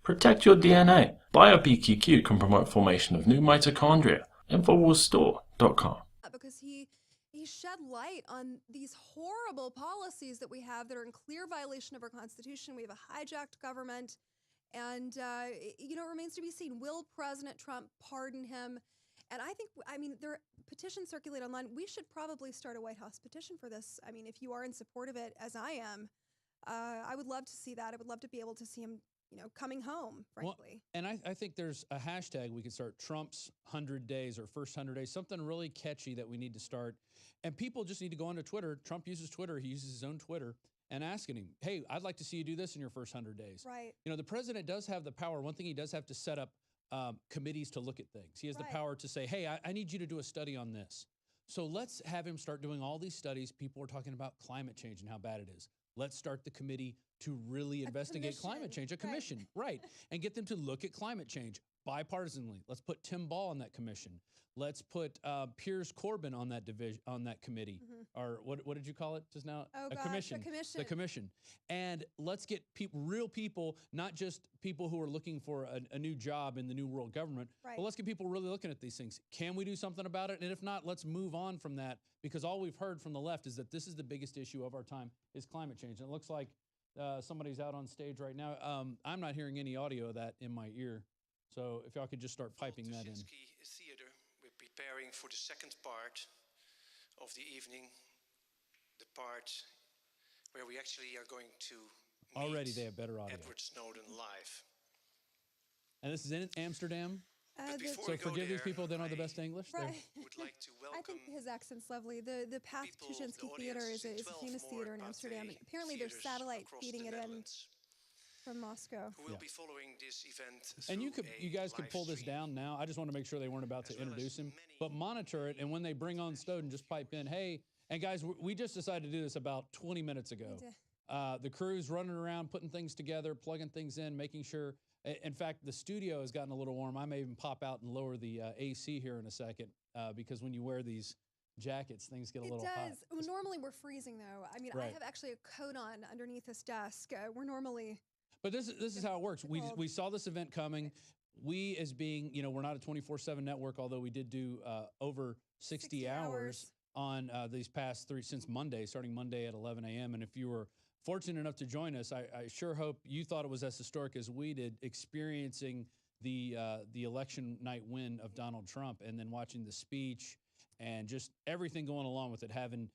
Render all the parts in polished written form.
Protect your DNA. BioPQQ can promote formation of new mitochondria. Infowarsstore.com. Because he shed light on these horrible policies that we have that are in clear violation of our Constitution. We have a hijacked government, and it remains to be seen. Will President Trump pardon him? And I mean, there are petitions circulate online. We should probably start a White House petition for this. I mean, if you are in support of it, as I am, I would love to see that. I would love to be able to see him, coming home, frankly. Well, and I think there's a hashtag we could start, Trump's 100 days or first 100 days, something really catchy that we need to start. And people just need to go onto Twitter. Trump uses Twitter. He uses his own Twitter, and asking him, hey, I'd like to see you do this in your first 100 days. Right. The president does have the power. One thing he does have to set up committees to look at things. He has the power to say, hey, I need you to do a study on this. So let's have him start doing all these studies. People are talking about climate change and how bad it is. Let's start the committee to really investigate climate change, a commission, right, and get them to look at climate change bipartisanly. Let's put Tim Ball on that commission. Let's put Piers Corbyn on that committee, or what did you call it just now? Oh, a commission. The commission. And let's get real people, not just people who are looking for a new job in the new world government, but let's get people really looking at these things. Can we do something about it? And if not, let's move on from that, because all we've heard from the left is that this is the biggest issue of our time is climate change. And it looks like somebody's out on stage right now. I'm not hearing any audio of that in my ear. So if y'all could just start piping that in. Theater. We're preparing for the second part of the evening, the part where we actually are going to meet already they have better audio. Edward Snowden live. And this is in Amsterdam. So forgive these people that don't know the best English. Right. Would like to welcome I think his accent's lovely. The Path Tuschinski Theater is a famous theater in Amsterdam, and apparently there's satellite feeding it in from Moscow. Who will be following this event. And you guys could pull this down now. I just want to make sure they weren't about to introduce him, but monitor it. And when they bring on Snowden, just pipe in, hey, and guys, we just decided to do this about 20 minutes ago. The crew's running around, putting things together, plugging things in, making sure. In fact, the studio has gotten a little warm. I may even pop out and lower the AC here in a second, because when you wear these jackets, things get a little hot. It does. Well, normally we're freezing, though. I mean, I have actually a coat on underneath this desk. We're normally... But this is how it works. We saw this event coming. We, as being, we're not a 24/7 network, although we did do over 60 hours on these past since Monday, starting Monday at 11 a.m. And if you were fortunate enough to join us, I sure hope you thought it was as historic as we did, experiencing the election night win of Donald Trump, and then watching the speech and just everything going along with it, having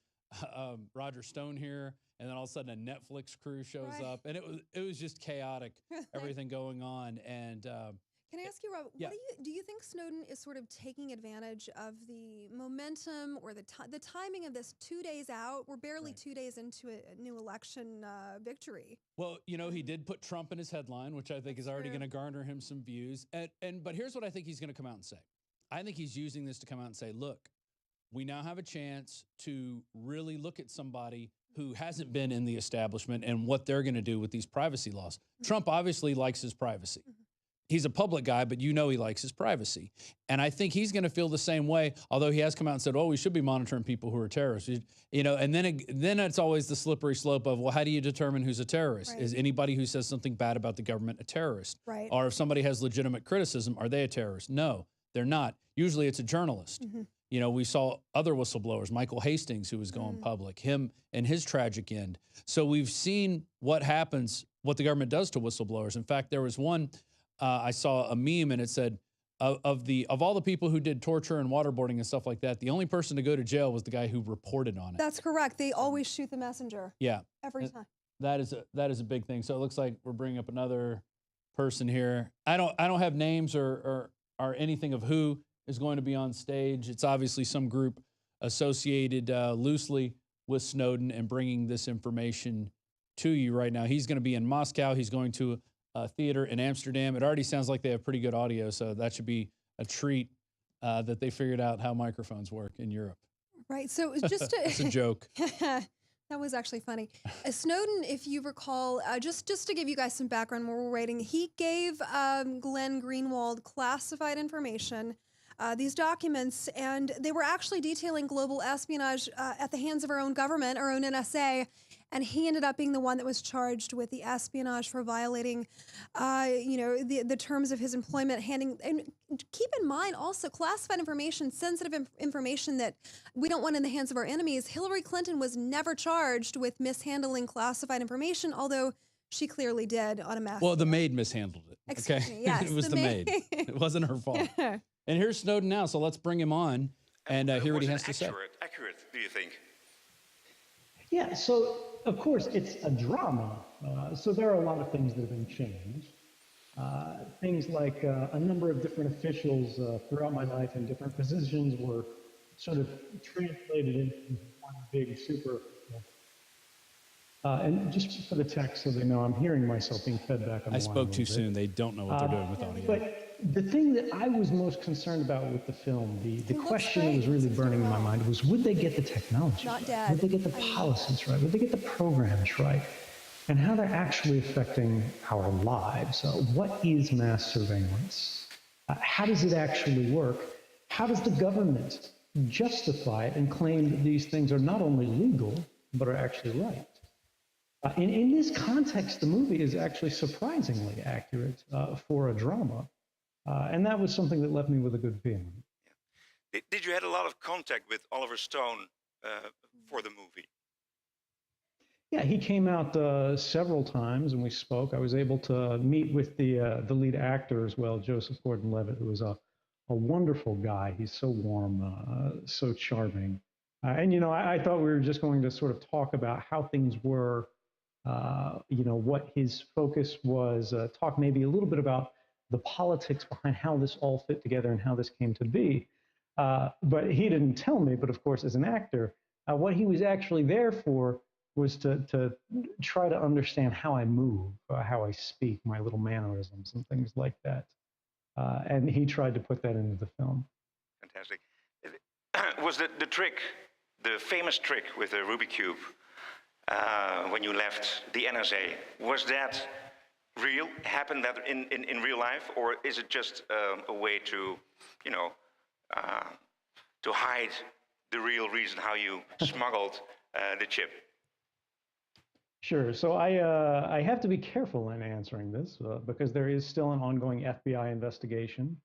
Roger Stone here, and then all of a sudden a Netflix crew shows up, and it was just chaotic, everything going on. And can I ask you, Rob, do you think Snowden is sort of taking advantage of the momentum or the timing of this 2 days out? We're barely 2 days into a new election victory. Well, he did put Trump in his headline, which I think is already going to garner him some views. But here's what I think he's going to come out and say. I think he's using this to come out and say, look, we now have a chance to really look at somebody who hasn't been in the establishment and what they're going to do with these privacy laws. Trump obviously likes his privacy. He's a public guy, but he likes his privacy. And I think he's going to feel the same way, although he has come out and said, oh, we should be monitoring people who are terrorists. And then it's always the slippery slope of, well, how do you determine who's a terrorist? Is anybody who says something bad about the government a terrorist? Or if somebody has legitimate criticism, are they a terrorist? No, they're not. Usually it's a journalist. We saw other whistleblowers, Michael Hastings, who was going public, him and his tragic end. So we've seen what happens, what the government does to whistleblowers. In fact, there was one, I saw a meme, and it said, of all the people who did torture and waterboarding and stuff like that, the only person to go to jail was the guy who reported on it. That's correct. They always shoot the messenger. Yeah. Every time. That is a big thing. So it looks like we're bringing up another person here. I don't have names or anything of who is going to be on stage. It's obviously some group associated loosely with Snowden and bringing this information to you right now. He's going to be in Moscow. He's going to a theater in Amsterdam. It already sounds like they have pretty good audio, so that should be a treat that they figured out how microphones work in Europe. Right. So just it's a joke. That was actually funny. Snowden, if you recall, just to give you guys some background where we're waiting, he gave Glenn Greenwald classified information, these documents, and they were actually detailing global espionage at the hands of our own government, our own NSA. and he ended up being the one that was charged with the espionage for violating, the terms of his employment. And keep in mind also classified information, sensitive information that we don't want in the hands of our enemies. Hillary Clinton was never charged with mishandling classified information, although she clearly did on a massive. Well, the maid mishandled it. Excuse Okay, me, yes, it was the maid. It wasn't her fault. And here's Snowden now, so let's bring him on and hear what he has to say. Accurate, do you think? Yeah, so of course it's a drama. So there are a lot of things that have been changed. Things like a number of different officials throughout my life in different positions were sort of translated into one big super. And just for the text, so they know, I'm hearing myself being fed back on the I line spoke a too little soon. bit. They don't know what they're doing with audio. But the thing that I was most concerned about with the film, the looks question that was great. really He's burning in my doing well. mind was, would they get the technology Not right? dead. Would they get the policies right? Would they get the programs right? And how they're actually affecting our lives. What is mass surveillance? How does it actually work? How does the government justify it and claim that these things are not only legal, but are actually right? In this context, the movie is actually surprisingly accurate for a drama. And that was something that left me with a good feeling. Did you had a lot of contact with Oliver Stone for the movie? Yeah, he came out several times and we spoke. I was able to meet with the lead actor as well, Joseph Gordon-Levitt, who was a wonderful guy. He's so warm, so charming. And, I thought we were just going to sort of talk about how things were, what his focus was, talk maybe a little bit about the politics behind how this all fit together and how this came to be. But he didn't tell me, but of course, as an actor, what he was actually there for was to try to understand how I move, how I speak, my little mannerisms and things like that. And he tried to put that into the film. Fantastic. Was the trick, the famous trick with the Rubik's Cube, when you left the NSA, was that real? Happened that in real life? Or is it just a way to, to hide the real reason how you smuggled the chip? Sure. So I have to be careful in answering this because there is still an ongoing FBI investigation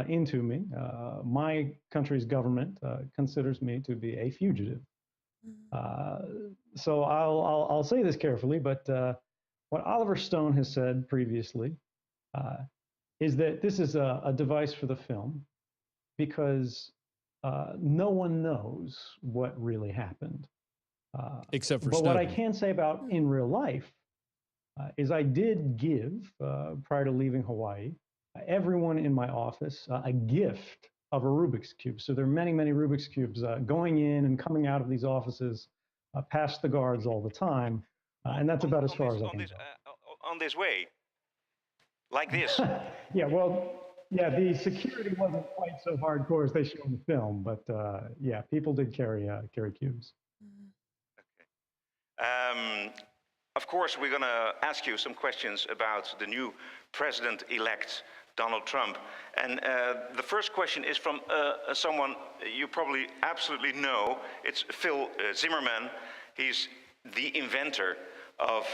into me. My country's government considers me to be a fugitive. So I'll say this carefully, but what Oliver Stone has said previously is that this is a device for the film because no one knows what really happened. Except for but Snowden. what I can say about in real life is I did give, prior to leaving Hawaii, everyone in my office a gift of a Rubik's Cube. So there are many, many Rubik's Cubes going in and coming out of these offices past the guards all the time. And that's about as far as I can go. On this way, like this. Yeah, the security wasn't quite so hardcore as they show in the film, but yeah, people did carry cubes. Of course, we're going to ask you some questions about the new president-elect, Donald Trump. And the first question is from someone you probably absolutely know. It's Phil Zimmerman. He's the inventor of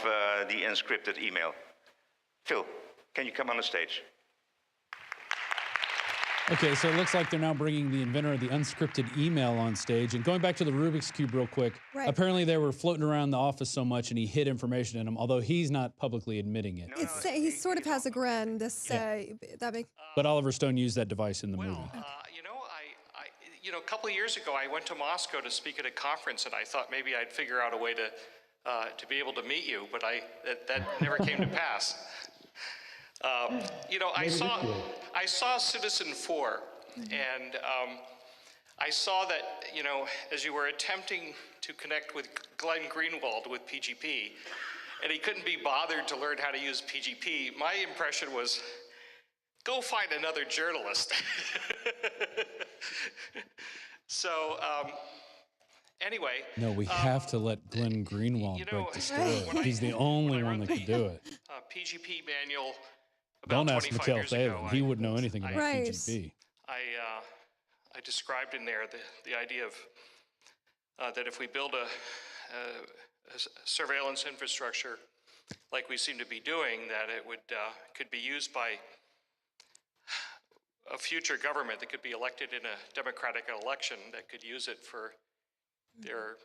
the encrypted email. Phil, can you come on the stage? Okay, so it looks like they're now bringing the inventor of the unscripted email on stage. And going back to the Rubik's Cube real quick, Right. apparently they were floating around the office so much and he hid information in them, although he's not publicly admitting it. He sort of has a grin. But Oliver Stone used that device in the movie. A couple of years ago, I went to Moscow to speak at a conference, and I thought maybe I'd figure out a way to be able to meet you, but that never came to pass. I saw Citizen 4, and I saw that, as you were attempting to connect with Glenn Greenwald with PGP, and he couldn't be bothered to learn how to use PGP, my impression was, go find another journalist. So, anyway. No, we have to let Glenn Greenwald break the story. He's the only one that can do it. PGP manual. Don't ask 25 Mikhail years ago, Thalen. He wouldn't know anything about Right. PGP. I described in there the idea of that if we build surveillance infrastructure like we seem to be doing, that it would could be used by a future government that could be elected in a democratic election that could use it for their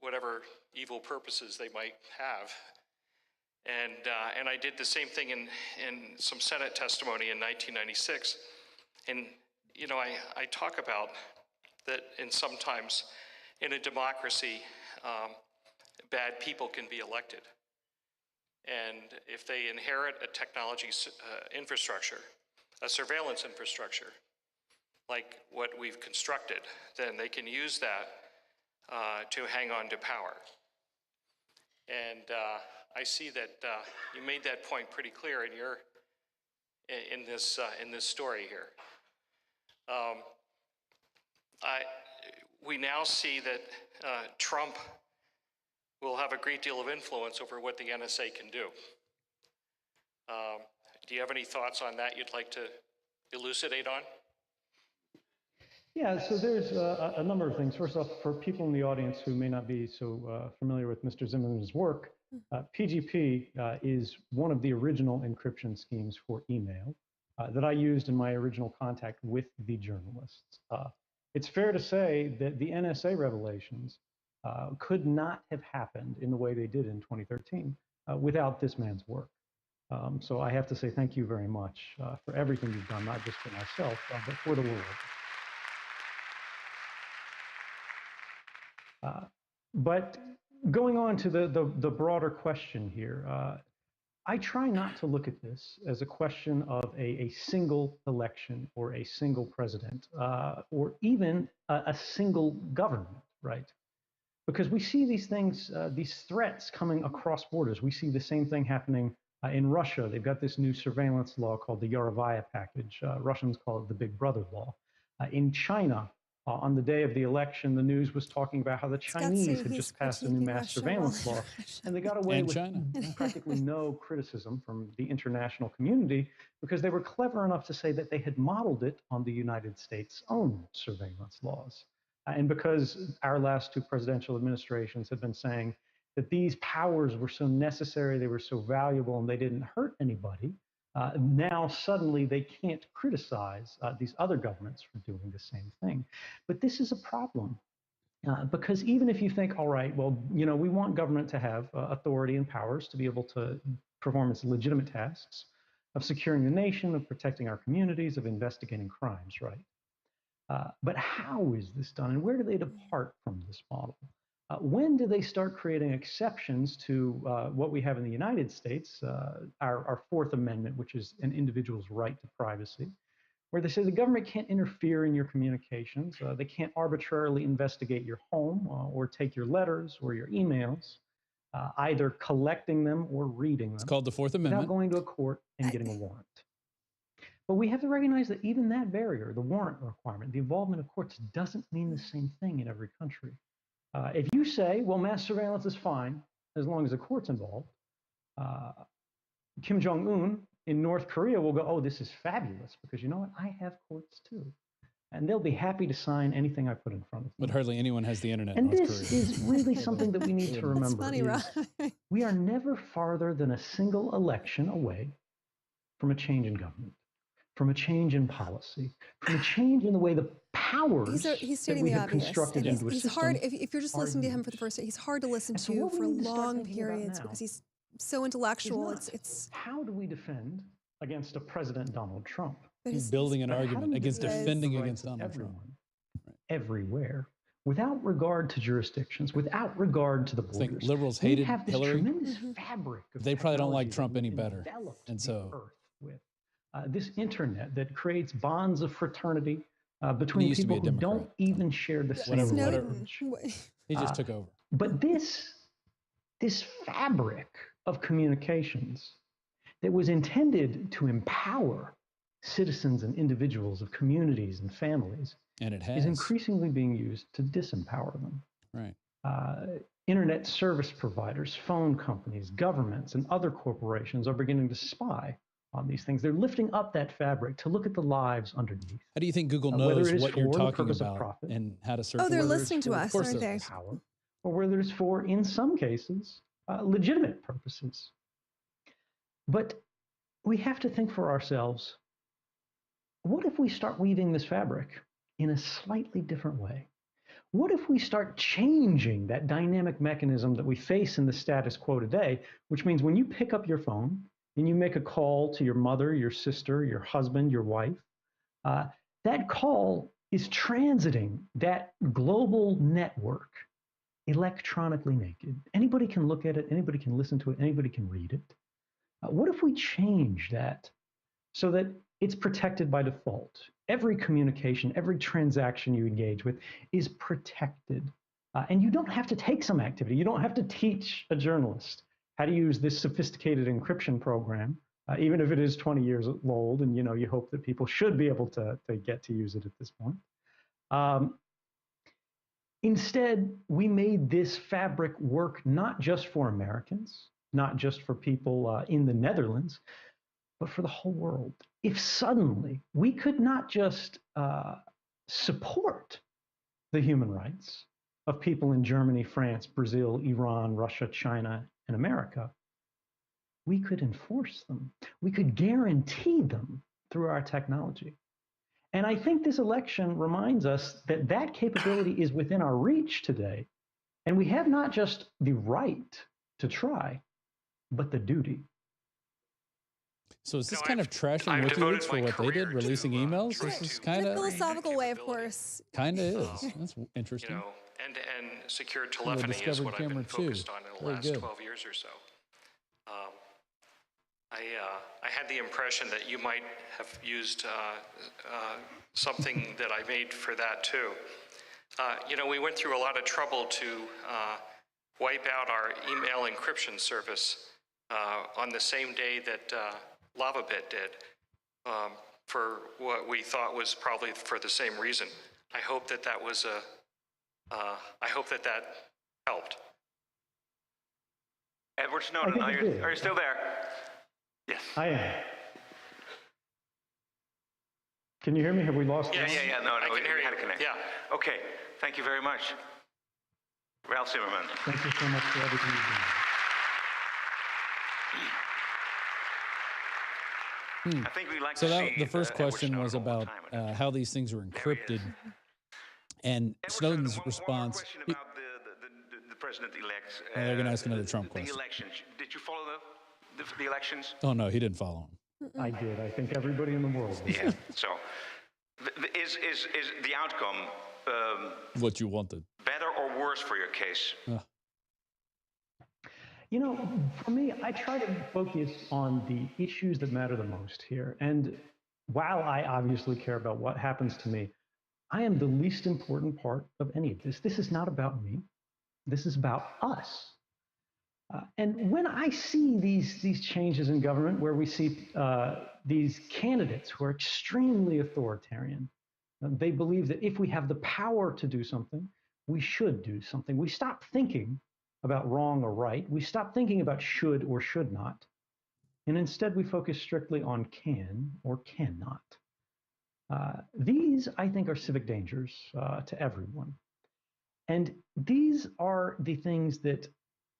whatever evil purposes they might have. And I did the same thing in some Senate testimony in 1996. And, you know, I talk about that sometimes in a democracy, bad people can be elected. And if they inherit a technology infrastructure, a surveillance infrastructure, like what we've constructed, then they can use that to hang on to power. And I see that you made that point pretty clear in your in this story here. We now see that Trump will have a great deal of influence over what the NSA can do. Do you have any thoughts on that you'd like to elucidate on? Yeah, so there's a number of things. First off, for people in the audience who may not be so familiar with Mr. Zimmerman's work, PGP is one of the original encryption schemes for email that I used in my original contact with the journalists. It's fair to say that the NSA revelations could not have happened in the way they did in 2013 without this man's work. So I have to say thank you very much for everything you've done, not just for myself, but for the world. But going on to the broader question here, I try not to look at this as a question of a single election or a single president or even a single government, right? Because we see these things, these threats coming across borders. We see the same thing happening in Russia. They've got this new surveillance law called the Yarovaya package. Russians call it the Big Brother law. In China, on the day of the election, the news was talking about how the Chinese had just passed a new mass surveillance law, and they got away with practically no criticism from the international community because they were clever enough to say that they had modeled it on the United States' own surveillance laws. And because our last two presidential administrations have been saying that these powers were so necessary, they were so valuable, and they didn't hurt anybody, now suddenly they can't criticize these other governments for doing the same thing. But this is a problem because even if you think, all right, well, you know, we want government to have authority and powers to be able to perform its legitimate tasks of securing the nation, of protecting our communities, of investigating crimes, right? But how is this done, and where do they depart from this model? When do they start creating exceptions to what we have in the United States, our Fourth Amendment, which is an individual's right to privacy, where they say the government can't interfere in your communications, they can't arbitrarily investigate your home or take your letters or your emails, either collecting them or reading them. It's called the Fourth Amendment. Without going to a court and getting a warrant. But we have to recognize that even that barrier, the warrant requirement, the involvement of courts, doesn't mean the same thing in every country. If you say, well, mass surveillance is fine as long as the court's involved, Kim Jong-un in North Korea will go, oh, this is fabulous because you know what? I have courts too. And they'll be happy to sign anything I put in front of them. But hardly anyone has the internet in North this Korea. Is really something that we need to remember. Funny, right? We are never farther than a single election away from a change in government, from a change in policy, from a change in the way the powers he's stating that we the have obvious. constructed into a He's system hard, if you're just listening to him for the first time, he's hard to listen so to what we for need to start long thinking about periods now because he's so intellectual. is not, It's how do we defend against a President Donald Trump? but He's building an But how do argument we against defend defending the rights against of Donald Trump. everyone, everywhere, without regard to jurisdictions, without regard to the I think borders? liberals We hated have this Hillary. tremendous fabric of They probably don't like technology that Trump any we've better. enveloped And the so earth with. This internet that creates bonds of fraternity He between used to be people a who don't Democrat. even share the same Whatever. language. He just took over. But this fabric of communications that was intended to empower citizens and individuals of communities and families And it has. is increasingly being used to disempower them. Right. Internet service providers, phone companies, governments, and other corporations are beginning to spy on these things. They're lifting up that fabric to look at the lives underneath. How do you think Google whether knows it is what you're for the talking purpose of about profit, and how to search? Oh, they're whether it's listening to for the us, purpose aren't of they? power, or whether it's for, in some cases, legitimate purposes. But we have to think for ourselves, what if we start weaving this fabric in a slightly different way? What if we start changing that dynamic mechanism that we face in the status quo today, which means when you pick up your phone and you make a call to your mother, your sister, your husband, your wife, that call is transiting that global network electronically naked. Anybody can look at it, anybody can listen to it, anybody can read it. What if we change that so that it's protected by default? Every communication, every transaction you engage with is protected. And you don't have to take some activity. You don't have to teach a journalist how to use this sophisticated encryption program, even if it is 20 years old, and you hope that people should be able to get to use it at this point. Instead, we made this fabric work not just for Americans, not just for people in the Netherlands, but for the whole world. If suddenly we could not just support the human rights of people in Germany, France, Brazil, Iran, Russia, China, and America, we could enforce them. We could guarantee them through our technology. And I think this election reminds us that that capability is within our reach today. And we have not just the right to try, but the duty. So is this kind of trashing WikiLeaks for what they did, releasing emails? This is kind In a of philosophical way, of course. kind of is. That's interesting. End-to-end secure telephony is what I've been focused on in the last 12 years or so. I had the impression that you might have used something that I made for that too. We went through a lot of trouble to wipe out our email encryption service on the same day that LavaBit did, for what we thought was probably for the same reason. I hope that that was I hope that that helped. Edward Snowden, are you still there? Yes. I am. Can you hear me? Have we lost? Yeah. No, I can hear you. Had to connect. Yeah. Okay. Thank you very much, Ralph Zimmerman. Thank you so much for everything you've done. I think we'd like So to that, see the first question was all the about time. how these things were encrypted, and Edward Snowden's Snowden, response. One more question about the president-elect. They're going to ask another Trump question. The elections. Did you follow the elections? Oh no, he didn't follow him. I did. I think everybody in the world did. Yeah. So, is the outcome What you wanted. better or worse for your case? For me, I try to focus on the issues that matter the most here. And while I obviously care about what happens to me, I am the least important part of any of this. This is not about me. This is about us. And when I see these changes in government, where we see these candidates who are extremely authoritarian, they believe that if we have the power to do something, we should do something. We stop thinking about wrong or right. We stop thinking about should or should not. And instead, we focus strictly on can or cannot. These, I think, are civic dangers to everyone. And these are the things that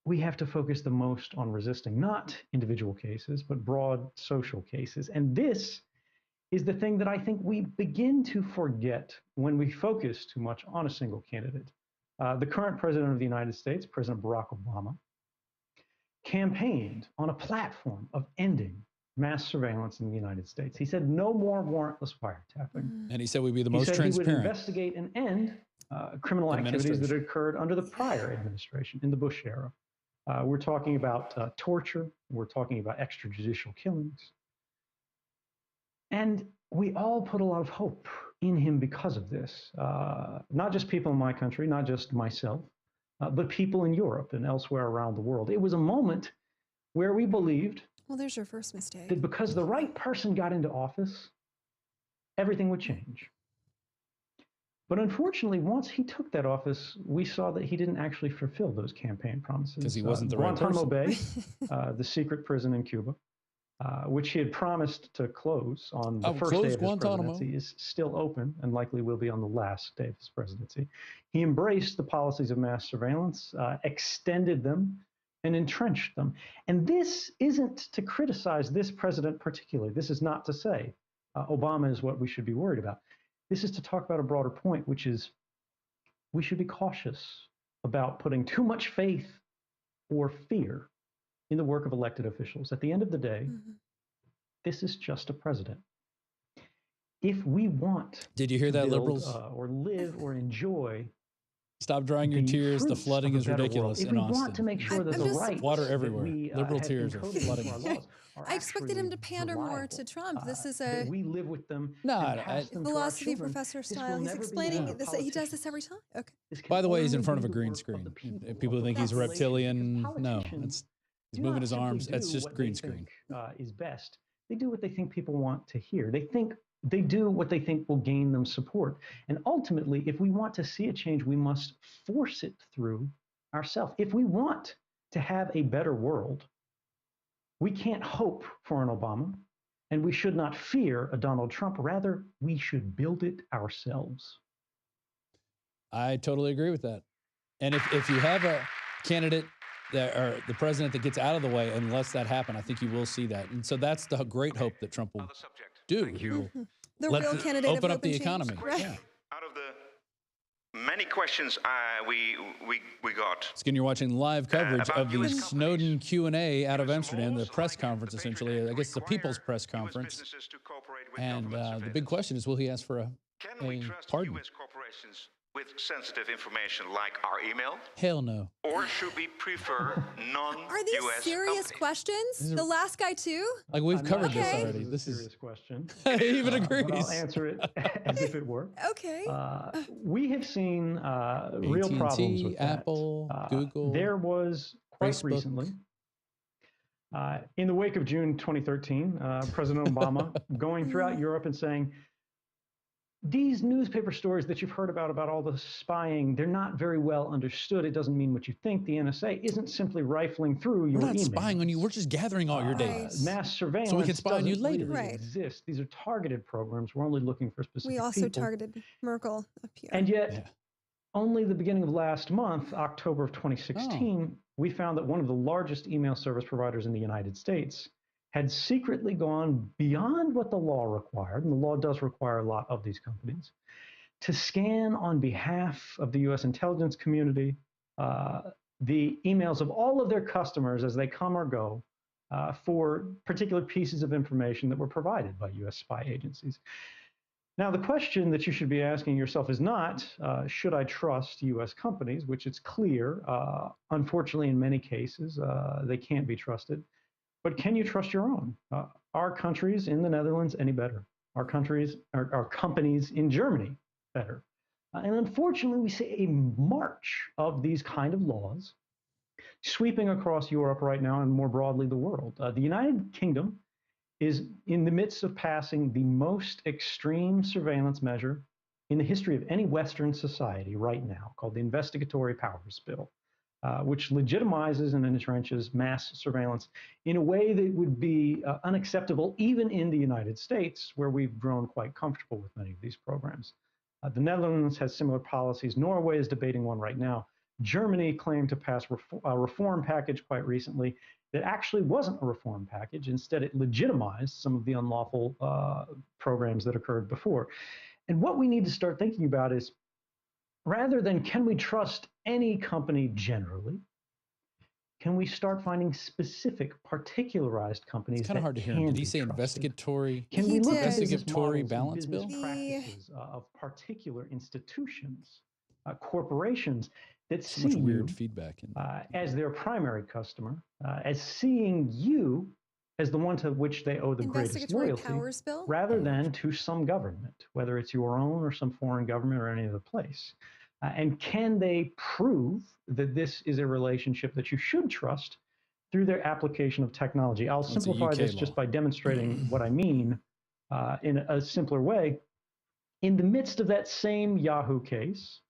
we have to focus the most on resisting, not individual cases, but broad social cases. And this is the thing that I think we begin to forget when we focus too much on a single candidate. The current president of the United States, President Barack Obama, campaigned on a platform of ending mass surveillance in the United States. He said no more warrantless wiretapping. And he said we'd be the most transparent. He would investigate and end criminal activities that occurred under the prior administration in the Bush era. We're talking about torture. We're talking about extrajudicial killings. And we all put a lot of hope in him because of this. Not just people in my country, not just myself, but people in Europe and elsewhere around the world. It was a moment where we believed, well, there's your first mistake, that because the right person got into office, everything would change. But unfortunately, once he took that office, we saw that he didn't actually fulfill those campaign promises. Because he wasn't the right person. Guantanamo Bay, the secret prison in Cuba, which he had promised to close on the I will first day close of his Guantanamo. presidency, is still open and likely will be on the last day of his presidency. He embraced the policies of mass surveillance, extended them, and entrenched them. And this isn't to criticize this president particularly. This is not to say Obama is what we should be worried about. This is to talk about a broader point, which is we should be cautious about putting too much faith or fear in the work of elected officials. At the end of the day, this is just a president. If we want Did you hear to that, build, liberals? or live or enjoy Stop drying your the tears. The fruits flooding of a is better ridiculous world, if in we Austin. want to make sure that I'm the just- rights Water that everywhere. we, Liberal have tears are encoded into flooding. our laws are I expected him to actually pander more reliable, to Trump. This is that a we live with them No, and I- pass them to our philosophy children. professor This will style. He's never be explaining about this. He does this every politicians. time. Okay. This can By the way, he's in only front be of a the green work of screen. the people, If people of the think he's population, reptilian. because No, politicians he's do moving not his simply arms. It's do just what green they screen. think, is best. They do what they think people want to hear. They do what they think will gain them support. And ultimately, if we want to see a change, we must force it through ourselves. If we want to have a better world, we can't hope for an Obama, and we should not fear a Donald Trump. Rather, we should build it ourselves. I totally agree with that. And if you have a candidate that, or the president that gets out of the way and lets that happen, I think you will see that. And so that's the great hope that Trump will Other subject. do. Thank He you. will The let real candidate of open hope up the and change. economy. Right. Yeah. Out of the many questions we got, Skin, you're watching live coverage about of the US Snowden Q&A out of US Amsterdam, the laws press like conference, the Patriot essentially. Act I guess the require people's press US conference. businesses to cooperate with And government the big surveillance. question is, will he ask for a Can we trust pardon? U.S. corporations with sensitive information like our email? Hell no. Or should we prefer non-US Are these serious companies? questions? The last guy too? Like, we've I'm not covered sure this Okay. already. This This is a is, serious question. he even But agrees. I'll answer it as if it were. Okay. We have seen real AT&T, problems with that. Apple, Google, There was quite Facebook. recently, in the wake of June 2013, President Obama going throughout Europe and saying, these newspaper stories that you've heard about all the spying, they're not very well understood. It doesn't mean what you think. The NSA isn't simply rifling through your We're not emails. spying on you. We're just gathering all your data. Right. Mass surveillance So we can spy on you doesn't later. really Right. exist. These are targeted programs. We're only looking for specific We also people. targeted Merkel up here. And yet, Yeah. only the beginning of last month, October of 2016, we found that one of the largest email service providers in the United States had secretly gone beyond what the law required, and the law does require a lot of these companies, to scan on behalf of the US intelligence community the emails of all of their customers as they come or go for particular pieces of information that were provided by US spy agencies. Now, the question that you should be asking yourself is not, should I trust US companies, which it's clear, unfortunately, in many cases, they can't be trusted, but can you trust your own? Are countries in the Netherlands any better? Are companies in Germany better? And unfortunately, we see a march of these kind of laws sweeping across Europe right now and more broadly the world. The United Kingdom is in the midst of passing the most extreme surveillance measure in the history of any Western society right now, called the Investigatory Powers Bill, which legitimizes and entrenches mass surveillance in a way that would be unacceptable even in the United States, where we've grown quite comfortable with many of these programs. The Netherlands has similar policies. Norway is debating one right now. Germany claimed to pass a reform package quite recently that actually wasn't a reform package. Instead, it legitimized some of the unlawful programs that occurred before. And what we need to start thinking about is, rather than can we trust any company generally, can we start finding specific, particularized companies? It's kind of hard to hear him. Did he say investigatory? Can He we look did. at business Investigatory models and balance business bill? practices of particular institutions, corporations that So see much you weird feedback. as their primary customer, as seeing you as the one to which they owe the greatest Investigatory loyalty, Powers Bill? rather than to some government, whether it's your own or some foreign government or any other place. And can they prove that this is a relationship that you should trust through their application of technology? I'll That's a simplify UK this law. just by demonstrating what I mean in a simpler way. In the midst of that same Yahoo case,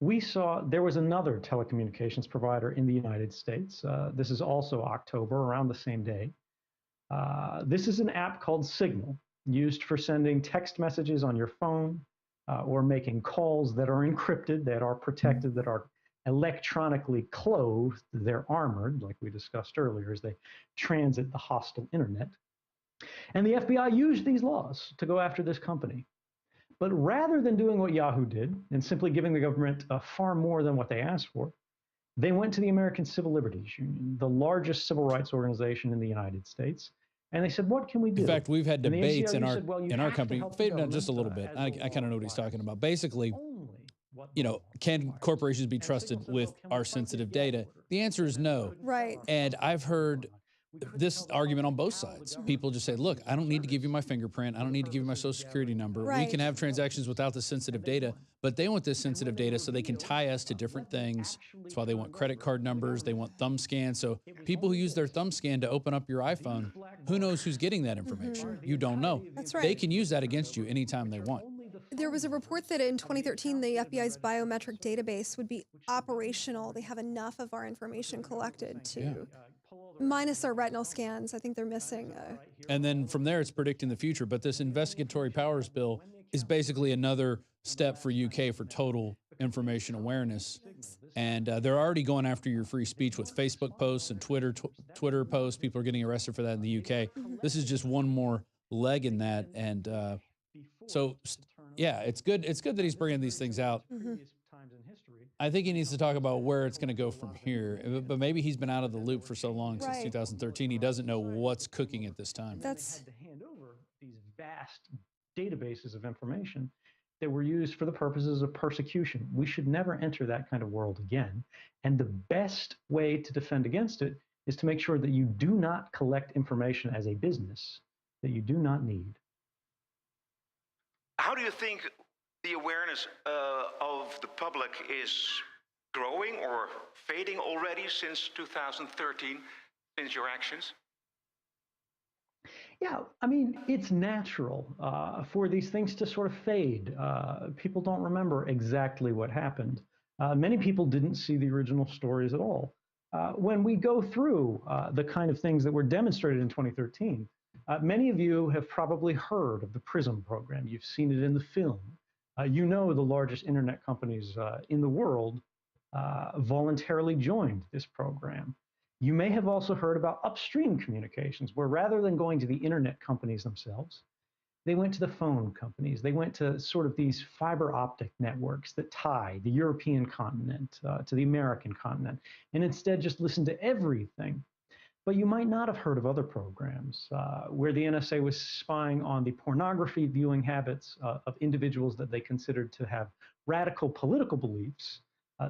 we saw there was another telecommunications provider in the United States. This is also October, around the same day. This is an app called Signal, used for sending text messages on your phone or making calls that are encrypted, that are protected, that are electronically clothed. They're armored, like we discussed earlier, as they transit the hostile internet. And the FBI used these laws to go after this company. But rather than doing what Yahoo did and simply giving the government far more than what they asked for, they went to the American Civil Liberties Union, the largest civil rights organization in the United States, and they said, "What can we do?" In fact, we've had And the debates in ACLU our said, "Well, you in our have to company. help the Fade down just a little government, bit. I as the kind of know law what he's talking requires. about. Basically, Only what the you know, law can requires." corporations be And Signal trusted said, with "Well, can we our fight sensitive the gag data? order?" The answer is And no. couldn't Right. tell our And customers I've heard we couldn't this tell the argument on government both how the sides. government People was just say, funding look, these I don't need to give you my services fingerprint. I for don't the need to give you my purposes social of security gathering number. We Right. can have intelligence. transactions without the sensitive And they data, won. but they want this And when sensitive they data so they can revealed tie us to what different they things. actually That's why they want turned credit over card to the numbers. They want government, thumb scans. So it was people who only use their this. thumb scan to open up your These iPhone, black who knows bars who's getting that Mhm. information? are the You don't know. entirety of the That's They right. can use that information against you turned over, anytime they which are want. only the There was a phone report numbers that in of the 2013, the accounts that have been FBI's registered to the biometric service, database would be which the government operational. They already have has. enough of our information collected Yeah. to minus our retinal scans. I think they're missing. And then from there, it's predicting the future. But this investigatory powers bill is basically another step for UK for total information awareness. And they're already going after your free speech with Facebook posts and Twitter posts. People are getting arrested for that in the UK. This is just one more leg in that. And yeah, it's good. It's good that he's bringing these things out. I think he needs to talk about where it's going to go from here. But maybe he's been out of the loop for so long since Right. 2013. He doesn't know what's cooking at this time. That's had to hand over these vast databases of information that were used for the purposes of persecution. We should never enter that kind of world again. And the best way to defend against it is to make sure that you do not collect information as a business that you do not need. How do you think the awareness of the public is growing or fading already since 2013, since your actions? Yeah, I mean, it's natural for these things to sort of fade. People don't remember exactly what happened. Many people didn't see the original stories at all. When we go through the kind of things that were demonstrated in 2013, many of you have probably heard of the PRISM program. You've seen it in the film. You know the largest internet companies in the world voluntarily joined this program. You may have also heard about upstream communications, where rather than going to the internet companies themselves, they went to the phone companies. They went to sort of these fiber optic networks that tie the European continent to the American continent, and instead just listened to everything. But you might not have heard of other programs where the NSA was spying on the pornography viewing habits of individuals that they considered to have radical political beliefs.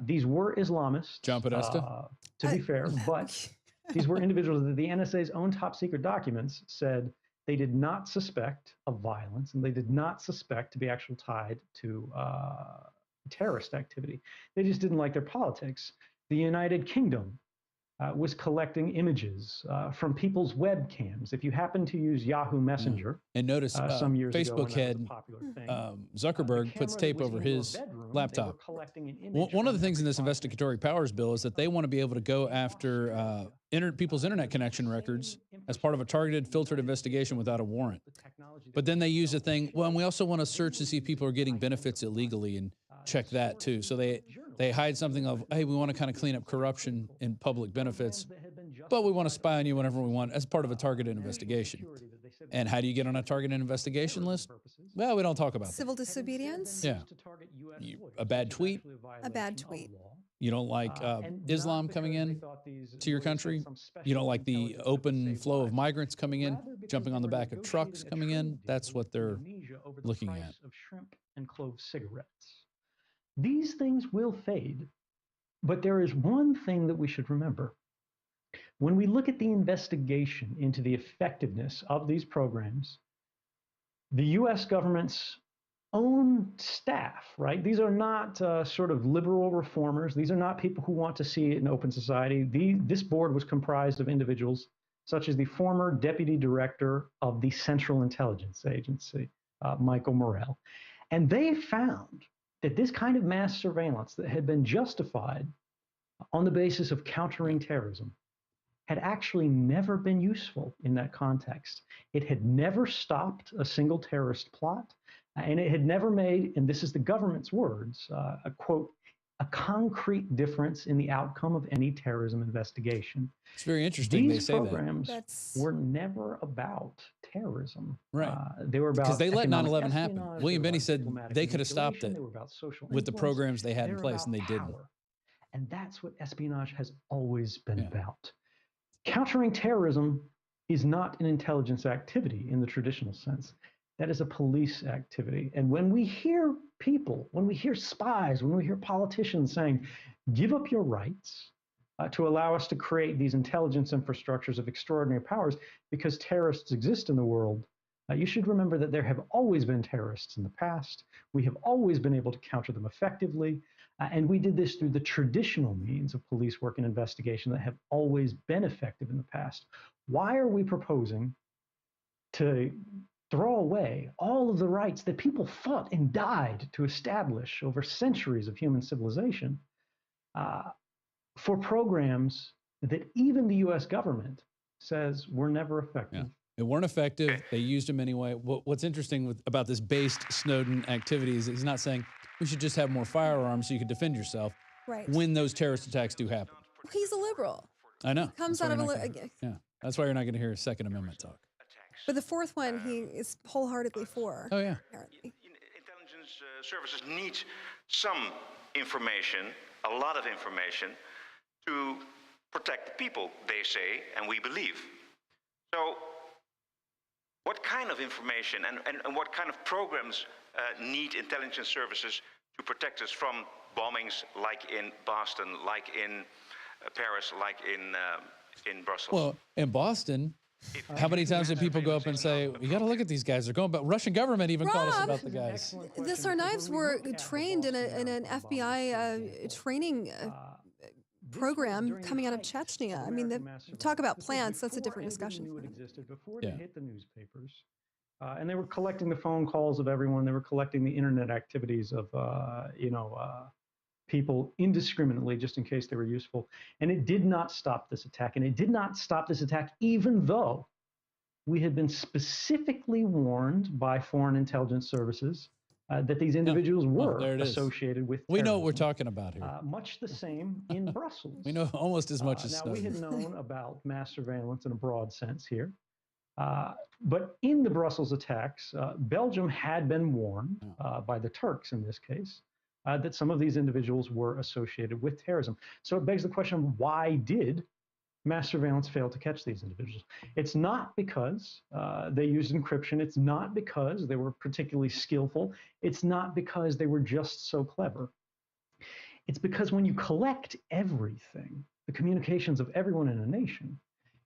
These were Islamists. John Podesta? To be fair, but these were individuals that the NSA's own top secret documents said they did not suspect of violence and they did not suspect to be actually tied to terrorist activity. They just didn't like their politics. The United Kingdom was collecting images from people's webcams. If you happen to use Yahoo Messenger, and notice some years Facebook ago, had Zuckerberg puts tape over his laptop. One of the things in this investigatory powers bill is that they want to be able to go after people's internet connection records as part of a targeted, filtered investigation without a warrant. But then they use a thing, well, and we also want to search to see if people are getting benefits illegally and check that too. So they hide something of, hey, we want to kind of clean up corruption in public benefits, but we want to spy on you whenever we want as part of a targeted investigation. And how do you get on a targeted investigation list? Well, we don't talk about that. civil disobedience. Yeah. A bad tweet. A bad tweet. You don't like Islam coming in to your country. You don't like the open flow of migrants coming in, jumping on the back of trucks coming in. That's what they're looking at. Of shrimp and clove cigarettes. These things will fade, but there is one thing that we should remember. When we look at the investigation into the effectiveness of these programs, the US government's own staff, right? These are not sort of liberal reformers. These are not people who want to see an open society. This board was comprised of individuals such as the former deputy director of the Central Intelligence Agency, Michael Morrell. And they found that this kind of mass surveillance that had been justified on the basis of countering terrorism had actually never been useful in that context. It had never stopped a single terrorist plot, and it had never made, and this is the government's words, a quote, a concrete difference in the outcome of any terrorism investigation. It's very interesting they These say programs that. were never about terrorism. Right. They were about because they let economic 9/11 happen. espionage, William they were Benny about said diplomatic they could have stopped manipulation, it they were about social with the influence, programs they had they in were place, and they about didn't. power. And that's what espionage has always been Yeah. about. Countering terrorism is not an intelligence activity in the traditional sense. That is a police activity. And when we hear people, when we hear spies, when we hear politicians saying, give up your rights to allow us to create these intelligence infrastructures of extraordinary powers because terrorists exist in the world, you should remember that there have always been terrorists in the past. We have always been able to counter them effectively. And we did this through the traditional means of police work and investigation that have always been effective in the past. Why are we proposing to throw away all of the rights that people fought and died to establish over centuries of human civilization for programs that even the US government says were never effective? Yeah. They weren't effective. They used them anyway. What's interesting about this based Snowden activities is he's not saying we should just have more firearms so you can defend yourself Right. when those terrorist attacks do happen. He's a liberal. I know. Comes That's out why of you're a not gonna- yeah. That's why you're not going to hear Second Amendment talk. But the fourth one, he is wholeheartedly for. Oh, yeah. Apparently. Intelligence services need some information, a lot of information, to protect the people, they say, and we believe. So what kind of information and what kind of programs need intelligence services to protect us from bombings like in Boston, like in Paris, like in Brussels? Well, in Boston, how many times did people go up and say, "You got to look at these guys? They're going." But Russian government even called us Rob! about the guys. The Tsarnaevs were trained in an FBI training program coming out of Chechnya. I mean, talk about plants, that's a different discussion. It existed before Yeah. they hit the newspapers. And they were collecting the phone calls of everyone. They were collecting the internet activities of, people indiscriminately, just in case they were useful. And it did not stop this attack. And it did not stop this attack, even though we had been specifically warned by foreign intelligence services that these individuals were there it is. associated with We know what we're terrorism. talking about here. Much the same in Brussels. We know almost as much as Now, we Snowden. had known about mass surveillance in a broad sense here. But in the Brussels attacks, Belgium had been warned by the Turks in this case that some of these individuals were associated with terrorism. So it begs the question, why did mass surveillance fail to catch these individuals? It's not because they used encryption. It's not because they were particularly skillful. It's not because they were just so clever. It's because when you collect everything, the communications of everyone in a nation,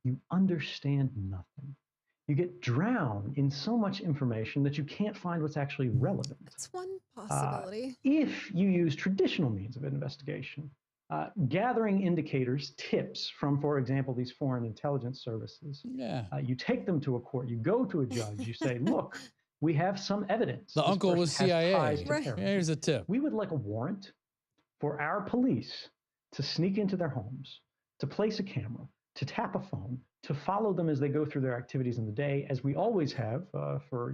you understand nothing. You get drowned in so much information that you can't find what's actually relevant. That's one possibility. If you use traditional means of investigation, gathering indicators, tips from, for example, these foreign intelligence services, Yeah. you take them to a court, you go to a judge, you say, look, we have some evidence. The this uncle person was has CIA. ties to Right. terrorism. Here's a tip. We would like a warrant for our police to sneak into their homes, to place a camera, to tap a phone, to follow them as they go through their activities in the day, as we always have for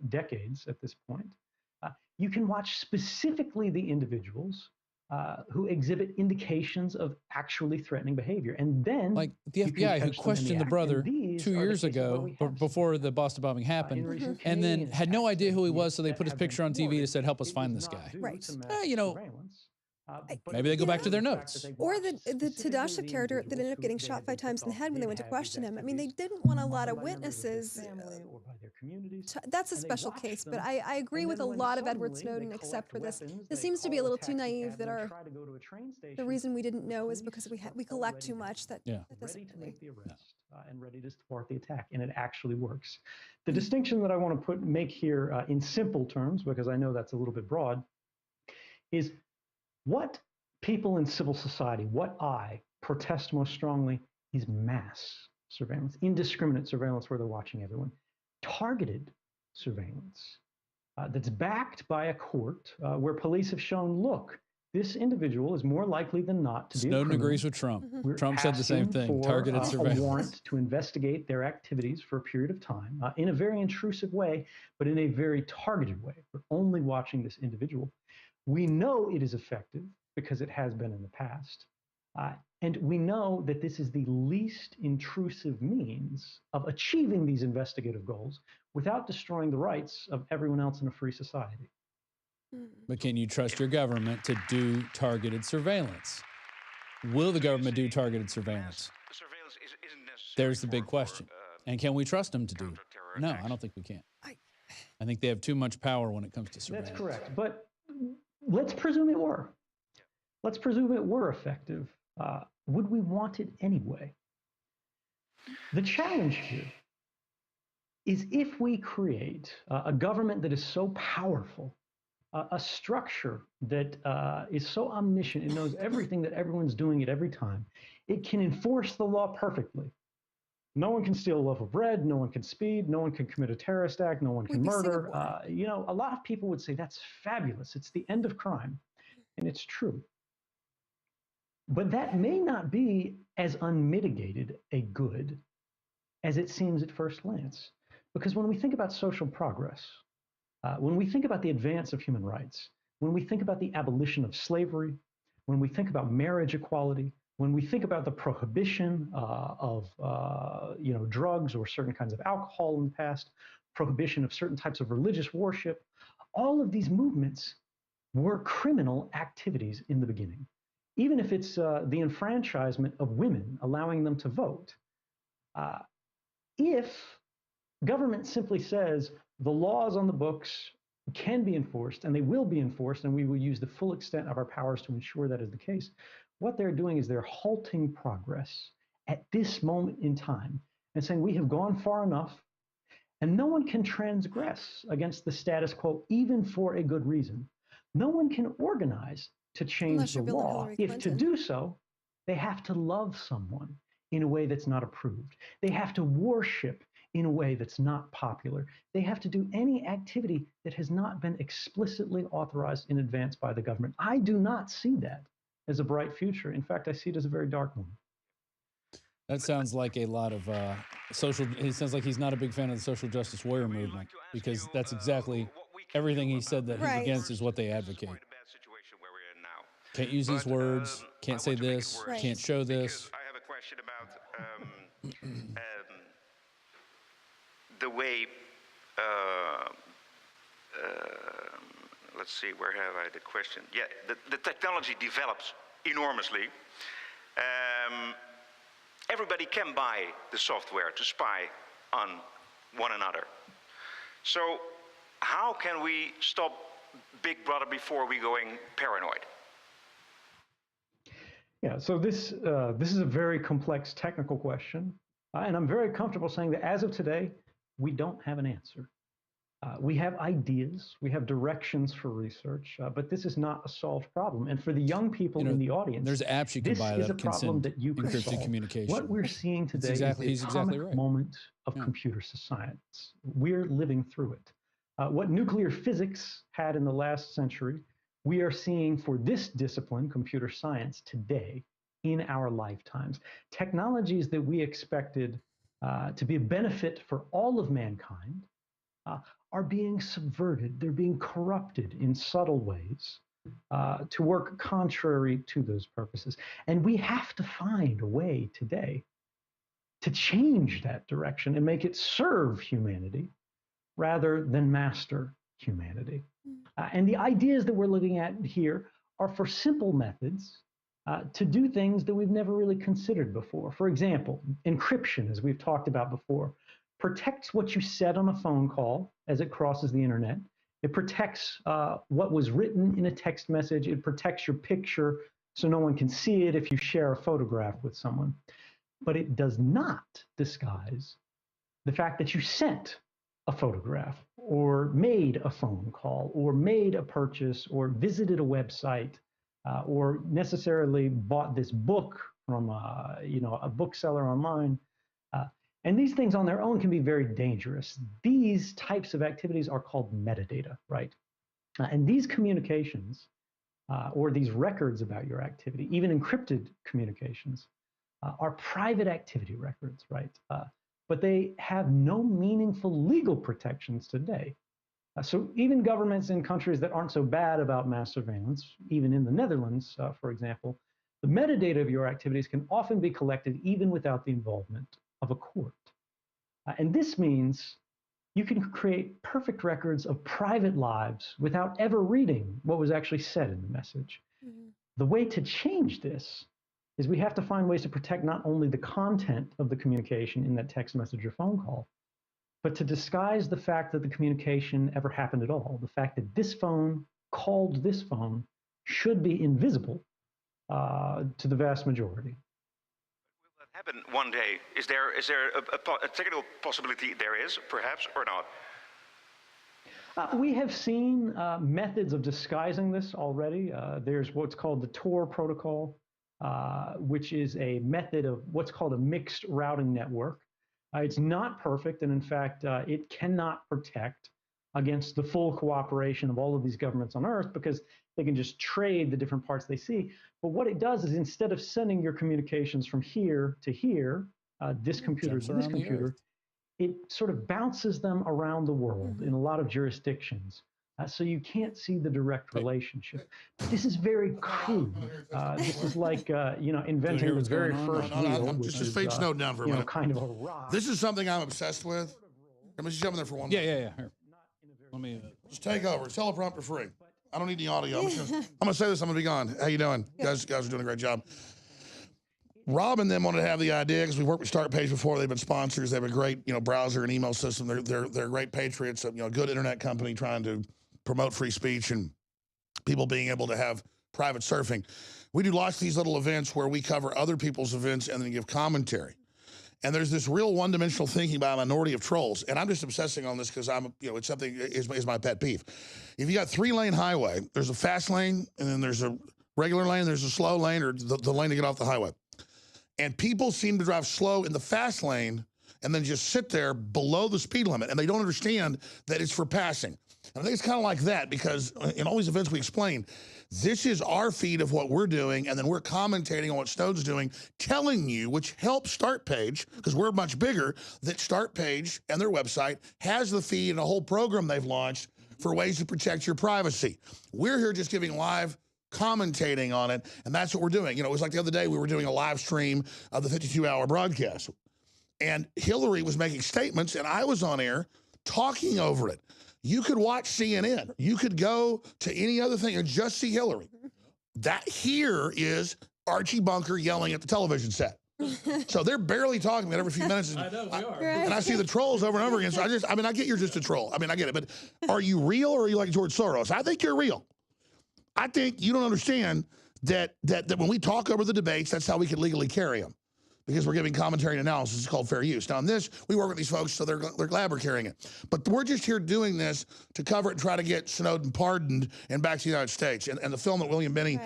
decades at this point. You can watch specifically the individuals who exhibit indications of actually threatening behavior, and then Like the you can FBI who catch them in the questioned the act. brother And these 2 are the years cases where ago we have before seen the Boston bombing in happened, recent and then Canadian had no attacks idea that who he was, so they that put his have been picture on TV thwarted. that said, "Help us It find was this not guy." due Right. to mass You know, surveillance, but maybe they go you back to their the fact notes. that they Or watched the specifically Tadasha the character that ended individuals up getting who they shot had 5 times in the thought head when they did went to have these question him. I mean, they activities, didn't want a lot of by members of their witnesses. family or by their communities. That's a And they special watched case, but them, I agree and with a then when lot of Edward suddenly they Snowden, except collect for this. weapons, This they seems to be a call little too taxi naive cabs that and our try to go to a train the station. reason we didn't The know is because police we are collect already too there. much. That Yeah. that doesn't Ready to really. make the arrest and ready to thwart the attack, and it actually works. The distinction that I want to make here in simple terms, because I know that's a little bit broad, is what people in civil society, what I protest most strongly is mass surveillance, indiscriminate surveillance where they're watching everyone, targeted surveillance that's backed by a court where police have shown, look, this individual is more likely than not to be a Snowden criminal. agrees with Trump. We're Trump said the same asking thing. for, Targeted a surveillance. warrant to investigate their activities for a period of time in a very intrusive way, but in a very targeted way. We're only watching this individual. We know it is effective because it has been in the past. And we know that this is the least intrusive means of achieving these investigative goals without destroying the rights of everyone else in a free society. But can you trust your government to do targeted surveillance? Will the government do targeted surveillance? Surveillance isn't necessary. There's the big question. And can we trust them to do it? No, I don't think we can. I think they have too much power when it comes to surveillance. That's correct. But let's presume it were. Let's presume it were effective. Would we want it anyway? The challenge here is if we create a government that is so powerful, a structure that is so omniscient, it knows everything that everyone's doing at every time, it can enforce the law perfectly. No one can steal a loaf of bread, no one can speed, no one can commit a terrorist act, no one can murder. You know, a lot of people would say that's fabulous. It's the end of crime. And it's true. But that may not be as unmitigated a good as it seems at first glance. Because when we think about social progress, when we think about the advance of human rights, when we think about the abolition of slavery, when we think about marriage equality, when we think about the prohibition of drugs or certain kinds of alcohol in the past, prohibition of certain types of religious worship, all of these movements were criminal activities in the beginning. Even if it's the enfranchisement of women, allowing them to vote. If government simply says the laws on the books can be enforced and they will be enforced and we will use the full extent of our powers to ensure that is the case, what they're doing is they're halting progress at this moment in time and saying we have gone far enough and no one can transgress against the status quo even for a good reason. No one can organize to change the law. If to do so, they have to love someone in a way that's not approved. They have to worship in a way that's not popular. They have to do any activity that has not been explicitly authorized in advance by the government. I do not see that as a bright future. In fact, I see it as a very dark one. That sounds like a lot of he sounds like he's not a big fan of the social justice warrior movement, because that's exactly everything he said that he's against is what they advocate. Can't use these words, can't say this, can't show this. I have a question about the way, let's see, where have I the question? Yeah, the technology develops enormously. Everybody can buy the software to spy on one another. So how can we stop Big Brother before we going paranoid? Yeah, so this is a very complex technical question, and I'm very comfortable saying that as of today, we don't have an answer. We have ideas, we have directions for research, but this is not a solved problem. And for the young people in the audience, there's apps you can buy this is that a problem that you can encrypted solve. communication. What we're seeing today is the atomic moment of computer science. We're living through it. What nuclear physics had in the last century, we are seeing for this discipline, computer science, today in our lifetimes. Technologies that we expected to be a benefit for all of mankind are being subverted. They're being corrupted in subtle ways to work contrary to those purposes. And we have to find a way today to change that direction and make it serve humanity rather than master humanity. And the ideas that we're looking at here are for simple methods to do things that we've never really considered before. For example, encryption, as we've talked about before, protects what you said on a phone call as it crosses the internet. It protects what was written in a text message. It protects your picture so no one can see it if you share a photograph with someone. But it does not disguise the fact that you sent a photograph or made a phone call or made a purchase or visited a website or necessarily bought this book from a bookseller online. And these things on their own can be very dangerous. These types of activities are called metadata, right? And these communications or these records about your activity, even encrypted communications, are private activity records, right? But they have no meaningful legal protections today. So even governments in countries that aren't so bad about mass surveillance, even in the Netherlands, for example, the metadata of your activities can often be collected even without the involvement of a court. And this means you can create perfect records of private lives without ever reading what was actually said in the message. Mm-hmm. The way to change this is we have to find ways to protect not only the content of the communication in that text message or phone call, but to disguise the fact that the communication ever happened at all. The fact that this phone called this phone should be invisible to the vast majority. Will that happen one day? Is there a technical possibility there is, perhaps, or not? We have seen methods of disguising this already. There's what's called the Tor protocol, which is a method of what's called a mixed routing network. It's not perfect, and in fact, it cannot protect against the full cooperation of all of these governments on Earth because they can just trade the different parts they see. But what it does is instead of sending your communications from here to here, this computer to this computer, it sort of bounces them around the world in a lot of jurisdictions. So you can't see the direct relationship. But this is very crude. This is like inventing the very first wheel, which is fade Snowden down for a minute. Kind of a rock. This is something I'm obsessed with. Let me just jump in there for one minute. Yeah. Here. Let me just take over. It's teleprompter free. I don't need the audio. I'm gonna say this. I'm gonna be gone. How you doing, guys? Guys are doing a great job. Rob and them wanted to have the idea because we worked with StartPage before. They've been sponsors. They have a great browser and email system. They're great patriots. A good internet company trying to promote free speech and people being able to have private surfing. We do lots of these little events where we cover other people's events and then give commentary. And there's this real one-dimensional thinking by a minority of trolls. And I'm just obsessing on this because it's something is my pet peeve. If you got 3-lane highway, there's a fast lane and then there's a regular lane, there's a slow lane or the lane to get off the highway. And people seem to drive slow in the fast lane and then just sit there below the speed limit. And they don't understand that it's for passing. And I think it's kind of like that because in all these events we explain, this is our feed of what we're doing, and then we're commentating on what Snowden's doing, telling you, which helps StartPage, because we're much bigger, that StartPage and their website has the feed and a whole program they've launched for ways to protect your privacy. We're here just giving live commentating on it, and that's what we're doing. It was like the other day we were doing a live stream of the 52-hour broadcast, and Hillary was making statements, and I was on air talking over it. You could watch CNN. You could go to any other thing and just see Hillary. That here is Archie Bunker yelling at the television set. So they're barely talking about every few minutes. I know, we are. And I see the trolls over and over again. So I get you're just a troll. I get it. But are you real or are you like George Soros? I think you're real. I think you don't understand that when we talk over the debates, that's how we can legally carry them. Because we're giving commentary and analysis. It's called fair use. Now, in this, we work with these folks, so they're glad we're carrying it. But we're just here doing this to cover it and try to get Snowden pardoned and back to the United States. And the film that William Binney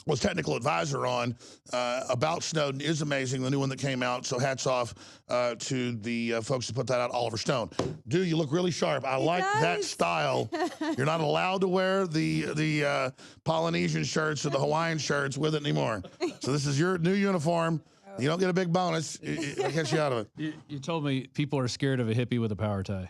was technical advisor on about Snowden is amazing, the new one that came out. So hats off to the folks who put that out, Oliver Stone. Dude, you look really sharp. I like that style. You're not allowed to wear the Polynesian shirts or the Hawaiian shirts with it anymore. So this is your new uniform. You don't get a big bonus. I'll get you out of it. You told me people are scared of a hippie with a power tie.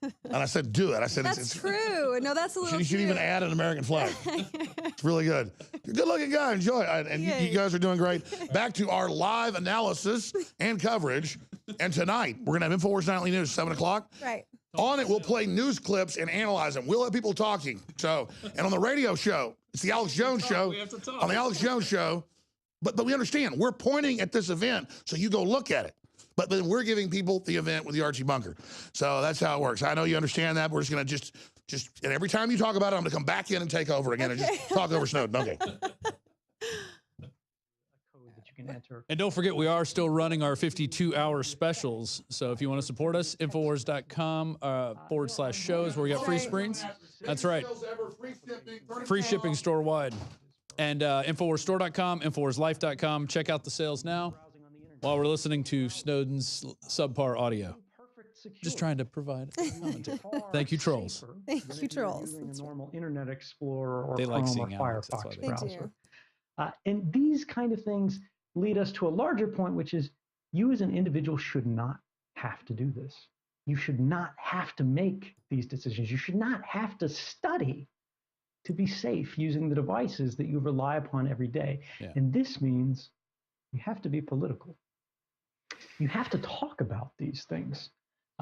And I said, do it. I said, that's true. No, that's a little You should even add an American flag. It's really good. You're a good-looking guy. Enjoy it. And you guys are doing great. Back to our live analysis and coverage. And tonight, we're going to have Infowars Nightly News, 7 o'clock. Right. On it, we'll play news clips and analyze them. We'll have people talking. And on the radio show, it's the Alex Jones Show. We have to talk. On the Alex Jones Show. But we understand. We're pointing at this event, so you go look at it. But then we're giving people the event with the Archie Bunker. So that's how it works. I know you understand that. We're just going to and every time you talk about it, I'm going to come back in and take over again and just talk over Snowden. Okay. And don't forget, we are still running our 52-hour specials. So if you want to support us, Infowars.com/shows where we got free screens. That's right. Free shipping store-wide. And InfowarsStore.com, InfowarsLife.com. Check out the sales now while we're listening to Snowden's subpar audio. Perfect secure. Just trying to provide commentary. Far Thank you, trolls. safer Thank than you, if you're trolls. using a That's right. normal Internet Explorer or They like Chrome or seeing Alex, that's why Firefox they They browser. do. And these kind of things lead us to a larger point, which is you as an individual should not have to do this. You should not have to make these decisions. You should not have to study to be safe using the devices that you rely upon every day. Yeah. And this means you have to be political. You have to talk about these things.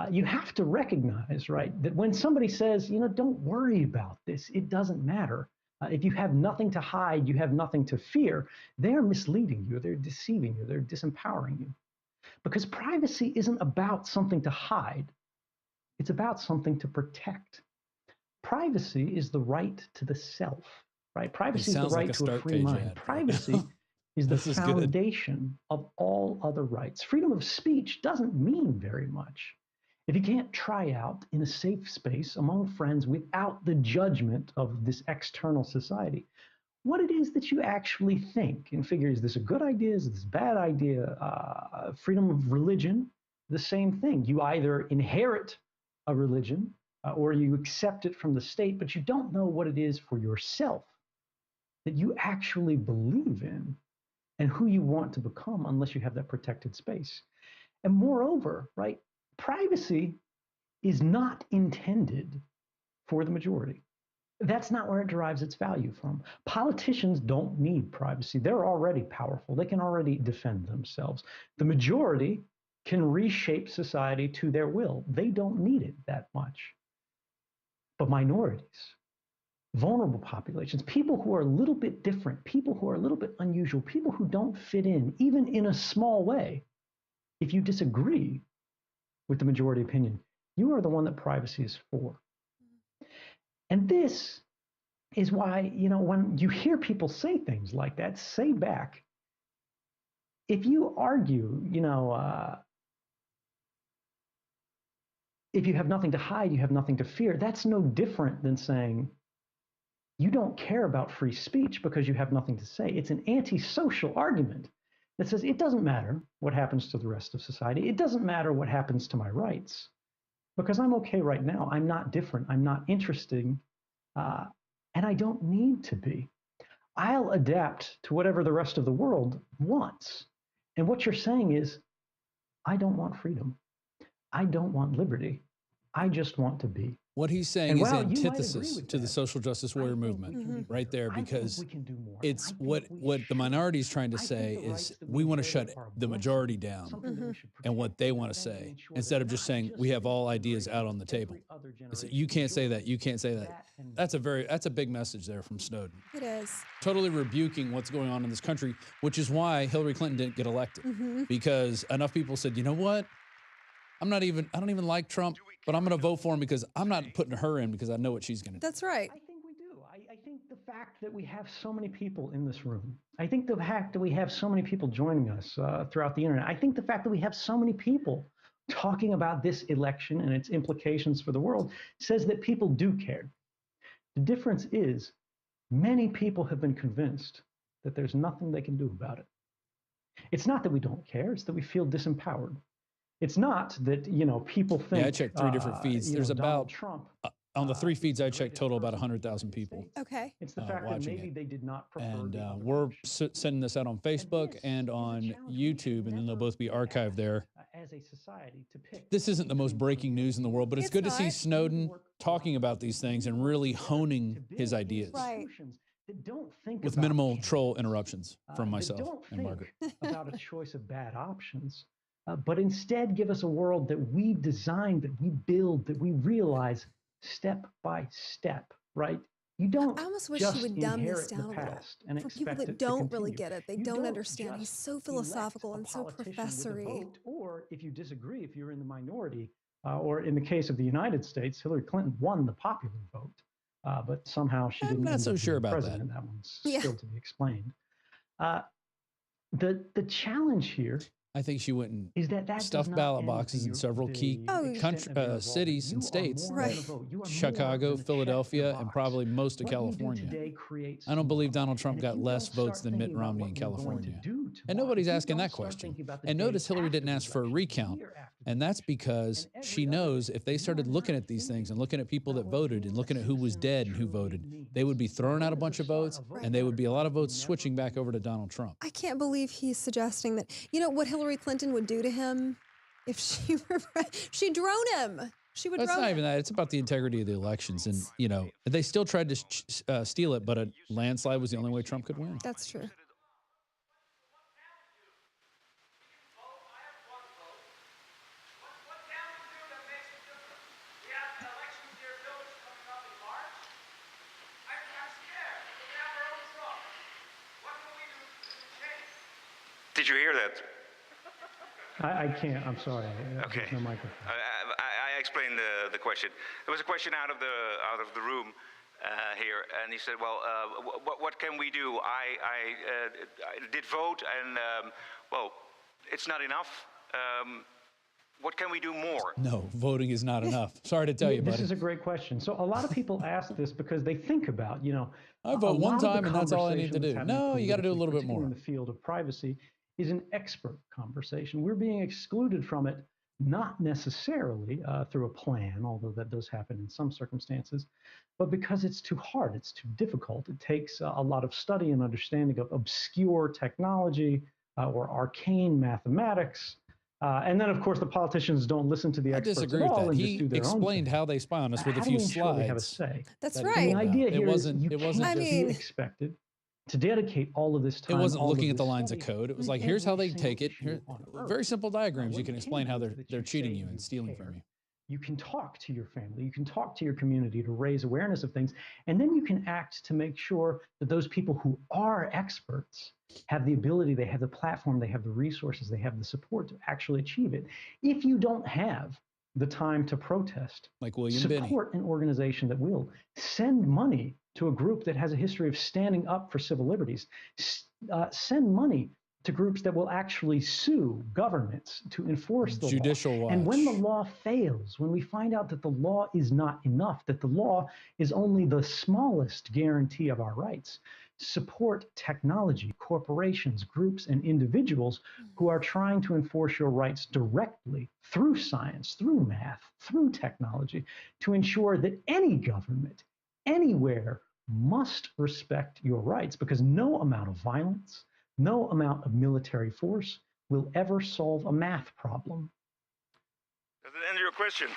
You have to recognize, right, that when somebody says, don't worry about this, it doesn't matter. If you have nothing to hide, you have nothing to fear, they're misleading you, they're deceiving you, they're disempowering you. Because privacy isn't about something to hide, it's about something to protect. Privacy is the right to the self, right? Privacy is the sounds like right a to a start free page mind. ad, but- Privacy is the This is good. foundation of all other rights. Freedom of speech doesn't mean very much if you can't try out in a safe space among friends without the judgment of this external society what it is that you actually think and figure, is this a good idea? Is this a bad idea? Freedom of religion, the same thing. You either inherit a religion or you accept it from the state, but you don't know what it is for yourself that you actually believe in and who you want to become unless you have that protected space. And moreover, right, privacy is not intended for the majority. That's not where it derives its value from. Politicians don't need privacy. They're already powerful. They can already defend themselves. The majority can reshape society to their will. They don't need it that much. But minorities, vulnerable populations, people who are a little bit different, people who are a little bit unusual, people who don't fit in, even in a small way, if you disagree with the majority opinion, you are the one that privacy is for. And this is why, when you hear people say things like that, say back, if you argue, if you have nothing to hide, you have nothing to fear, that's no different than saying you don't care about free speech because you have nothing to say. It's an antisocial argument that says it doesn't matter what happens to the rest of society. It doesn't matter what happens to my rights because I'm okay right now. I'm not different. I'm not interesting. And I don't need to be. I'll adapt to whatever the rest of the world wants. And what you're saying is, I don't want freedom. I don't want liberty. I just want to be. What he's saying And is while you might agree antithesis with to the that, social justice I warrior think we movement can do right there, better. I think because we can do more. it's I think what we the should. minority is trying to I think say the rights is that we want to inherit shut are the blessings, majority down something that we should and what protect they and want to defend and say ensure instead that of just not saying just we have this all ideas generation, out on the but table. every other It's, generation you can't say that. enjoys You can't say that. and That's a big message there from Snowden. It is. Totally rebuking what's going on in this country, which is why Hillary Clinton didn't get elected, because enough people said, you know what? I don't even like Trump, but I'm going to vote for him because I'm not putting her in because I know what she's going to do. That's right. I think we do. I think the fact that we have so many people in this room, I think the fact that we have so many people joining us throughout the internet, I think the fact that we have so many people talking about this election and its implications for the world says that people do care. The difference is many people have been convinced that there's nothing they can do about it. It's not that we don't care, it's that we feel disempowered. It's not that, people think. Yeah, I checked 3 different feeds. There's Donald about, Trump, on the 3 feeds I is the checked, greatest total about person in the 100,000 United people. States. Okay. It's the fact that watching maybe it. they did not prefer And the other we're option. sending this out on Facebook this and is a on challenge we YouTube, should and then they'll never both be ask, archived there. As a society to pick This isn't the most between breaking one or news in the the world, but it's It's good to see not. Snowden talking about these things and really honing his ideas Right. institutions that don't think with about minimal candidates, troll interruptions from that myself don't and think Margaret. about a choice of bad options, but instead give us a world that we design, that we build, that we realize step by step, right? You don't I almost wish just he would dumb this inherit the down a little. past and For people expect that it to don't really continue. get it, they You don't understand. He's just so elect philosophical a and so politician with a professory. vote, or if you disagree, if you're in the minority, or in the case of the United States, Hillary Clinton won the popular vote, but somehow she I'm didn't not end so up sure being about that. president. That one's Yeah. still to be explained. The challenge here I think she went and is that stuffed does not ballot end boxes in the- several the key extent of your involvement. cities and You are states, more Right. than a vote. You are more Chicago, than a check in a Philadelphia, and box. probably most of What you do California. today creates I don't believe tomorrow. Donald Trump And if got you less don't start votes than Mitt thinking about Romney what in you're going to California. do to And mark. nobody's If you asking don't that start question. thinking about the And day notice Hillary after didn't the ask for a election, recount. year after the And that's election, because and she every other knows if they day, started you are looking not at these things and thinking looking at people that about what voted being and a looking at who was citizen dead and who truly voted, means. they would be A throwing out a vote is bunch of shot, votes, a vote and there would be a lot of votes never switching back leaves over to the Donald Trump. I can't believe he's suggesting that. You know what Hillary Clinton would do to him if she were she'd drone him. She would But it's drone not him. even that. It's about the integrity of the elections. And, you know, they still tried to steal it, but a landslide was the only way Trump could win. That's true. Did you hear that? I can't. I'm sorry. Okay. There's no microphone. I explained the question. There was a question out of the room here, and he said, "Well, what can we do? I did vote, and well, it's not enough. What can we do more?" No, voting is not enough. Sorry to tell you, This buddy. is a great question. So a lot of people ask this because they think about, I a vote one lot of the time and that's all I need to conversation that's do. happening No, you got to do a politically, little bit particularly more. in the field of privacy, is an expert conversation. We're being excluded from it, not necessarily through a plan, although that does happen in some circumstances, but because it's too hard, it's too difficult. It takes a lot of study and understanding of obscure technology or arcane mathematics. And then, of course, the politicians don't listen to the I experts disagree at with all that. and just He do their own explained thing. how they spy on us with a How do few we ensure they have a slides. say? That's that And right. the idea It here is wasn't- you it wasn't can't just- be expected to dedicate all of this It time. wasn't all of looking at the this lines of study code. It was on like, here's how every they take it. single Here, issue on Earth. very simple diagrams. What You can you explain can how do is that they're you cheating say you and you stealing care. from you. You can talk to your family, you can talk to your community to raise awareness of things, and then you can act to make sure that those people who are experts have the ability, they have the platform, they have the resources, they have the support to actually achieve it. If you don't have the time to protest, Like William Binney. support an organization that will send money to a group that has a history of standing up for civil liberties, send money to groups that will actually sue governments to enforce the Judicial law. And when the Watch. law fails, when we find out that the law is not enough, that the law is only the smallest guarantee of our rights, support technology, corporations, groups, and individuals who are trying to enforce your rights directly through science, through math, through technology, to ensure that any government, anywhere, must respect your rights, because no amount of violence, no amount of military force will ever solve a math problem. Does that answer your question?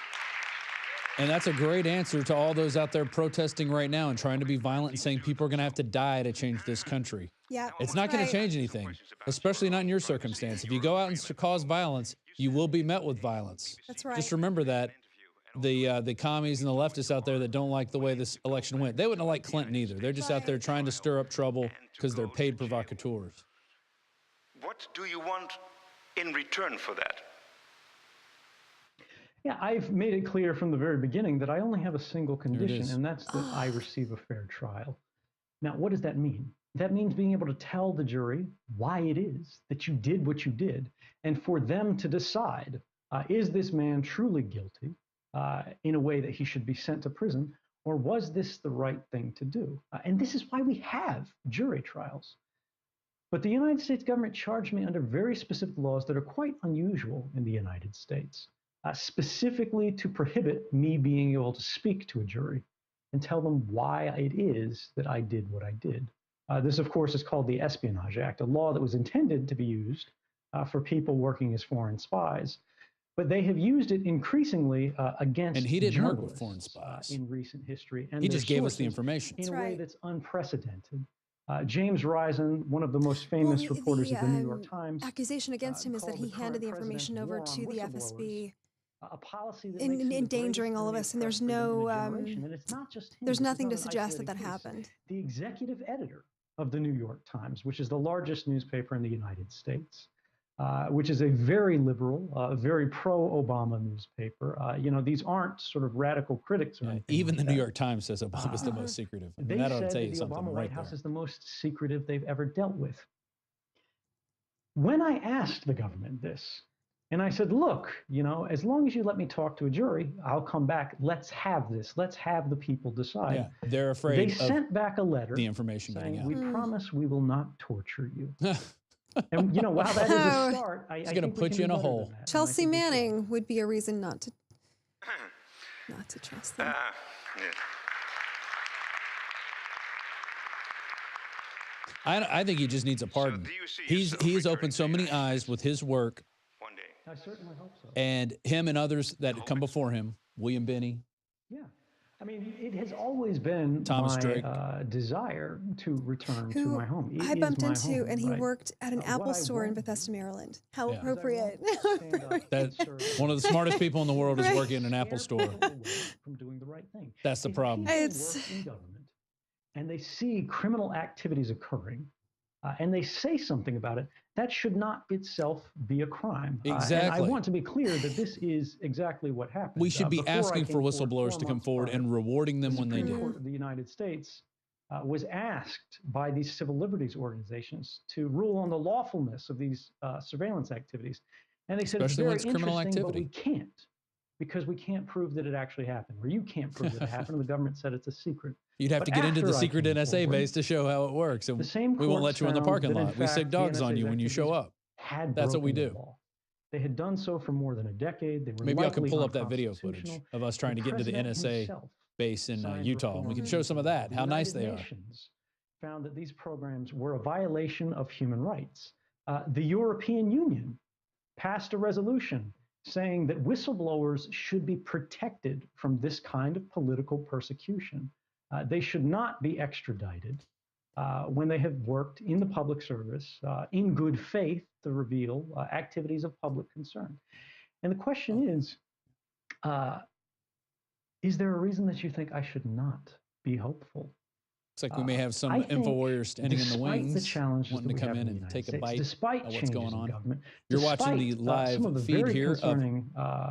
And that's a great answer to all those out there protesting right now and trying to be violent and saying people are going to have to die to change this country. Yeah. It's not going right. to change anything, especially not in your circumstance. If you go out and cause violence, you will be met with violence. That's right. Just remember that. The commies and the leftists out there that don't like the way this election went, they wouldn't have liked Clinton either. They're just out there trying to stir up trouble because they're paid provocateurs. What do you want in return for that? Yeah, I've made it clear from the very beginning that I only have a single it condition, is. and that's that I receive a fair trial. Now, what does that mean? That means being able to tell the jury why it is that you did what you did, and for them to decide, is this man truly guilty in a way that he should be sent to prison, or was this the right thing to do? And this is why we have jury trials. But the United States government charged me under very specific laws that are quite unusual in the United States, specifically to prohibit me being able to speak to a jury and tell them why it is that I did what I did. This, of course, is called the Espionage Act, a law that was intended to be used for people working as foreign spies. But they have used it increasingly against And he didn't work with journalists, foreign spies. in recent history. And He their just gave us the sources information. in That's a way right. that's unprecedented. James Risen, one of the most famous reporters of the New York Times, accusation against him is that called he the handed the current information over president's to war the on FSB, a policy that makes him the endangering greatest all of enemy us, and press there's freedom in no, a generation. And it's not just him. there's This is nothing not to an suggest that isolated that case. happened. The executive editor of the New York Times, which is the largest newspaper in the United States, which is a very liberal, very pro-Obama newspaper. These aren't sort of radical critics or anything Even like the New that. York Times says Obama's the most secretive. I mean, They that ought to said tell that you the something Obama right White House there. is the most secretive they've ever dealt with. When I asked the government this, and I said, look, as long as you let me talk to a jury, I'll come back. Let's have this. Let's have the people decide. Yeah, they're They afraid of sent back a letter the information getting saying, out. we promise we will not torture you. And you know, while that is a start, He's going to put you in a hole. Chelsea Manning would be a reason not to trust them. Yeah. I think he just needs a pardon. do you see He yourself has returning opened so to the many United eyes with his work, One day. I certainly hope so. and him and others that come before him, William Binney. Yeah. I mean, it has always been Thomas Drake. my desire to return to my home. It I is bumped my into, home, and he right? worked at an What Apple I store in won't Bethesda, Maryland. How Yeah. appropriate. One of the smartest people in the world is Right. working in an Apple store. From doing the right thing. That's the If problem. people It's- work in government and they see criminal activities occurring, and they say something about it, that should not itself be a crime. And Exactly. I want to be clear that this is exactly what happened. We should be Before I asking came for forward whistleblowers 4 to come months forward prior, and rewarding them the when they Supreme do. Court of the United States was asked by these civil liberties organizations to rule on the lawfulness of these surveillance activities. And they said, Especially when it's it's very criminal interesting, but activity. we can't, because we can't prove that it actually happened, or you can't prove that it happened, and the government said it's a secret. You'd have But to get into the after I secret came NSA forward, base to show how it works. And the same we won't courts let you in the found parking that, in lot. We stick fact, the dogs on you NSA's when you show activities up. had That's what we broken the do. law. They had done so for more than a decade. They were Maybe I can likely pull up that video footage unconstitutional. of us trying to get into the president NSA himself base in signed Utah. And we can reforms show some of that, the how nice United they are. Nations found that these programs were a violation of human rights. The European Union passed a resolution saying that whistleblowers should be protected from this kind of political persecution. They should not be extradited when they have worked in the public service in good faith to reveal activities of public concern. And the question is there a reason that you think I should not be hopeful? Looks like we may have some I think info warriors standing in the despite wings, the challenges wanting that to we come have in in the and United take a States, bite despite of what's changes going in on. government, You're watching the despite, live some of the feed very here of concerning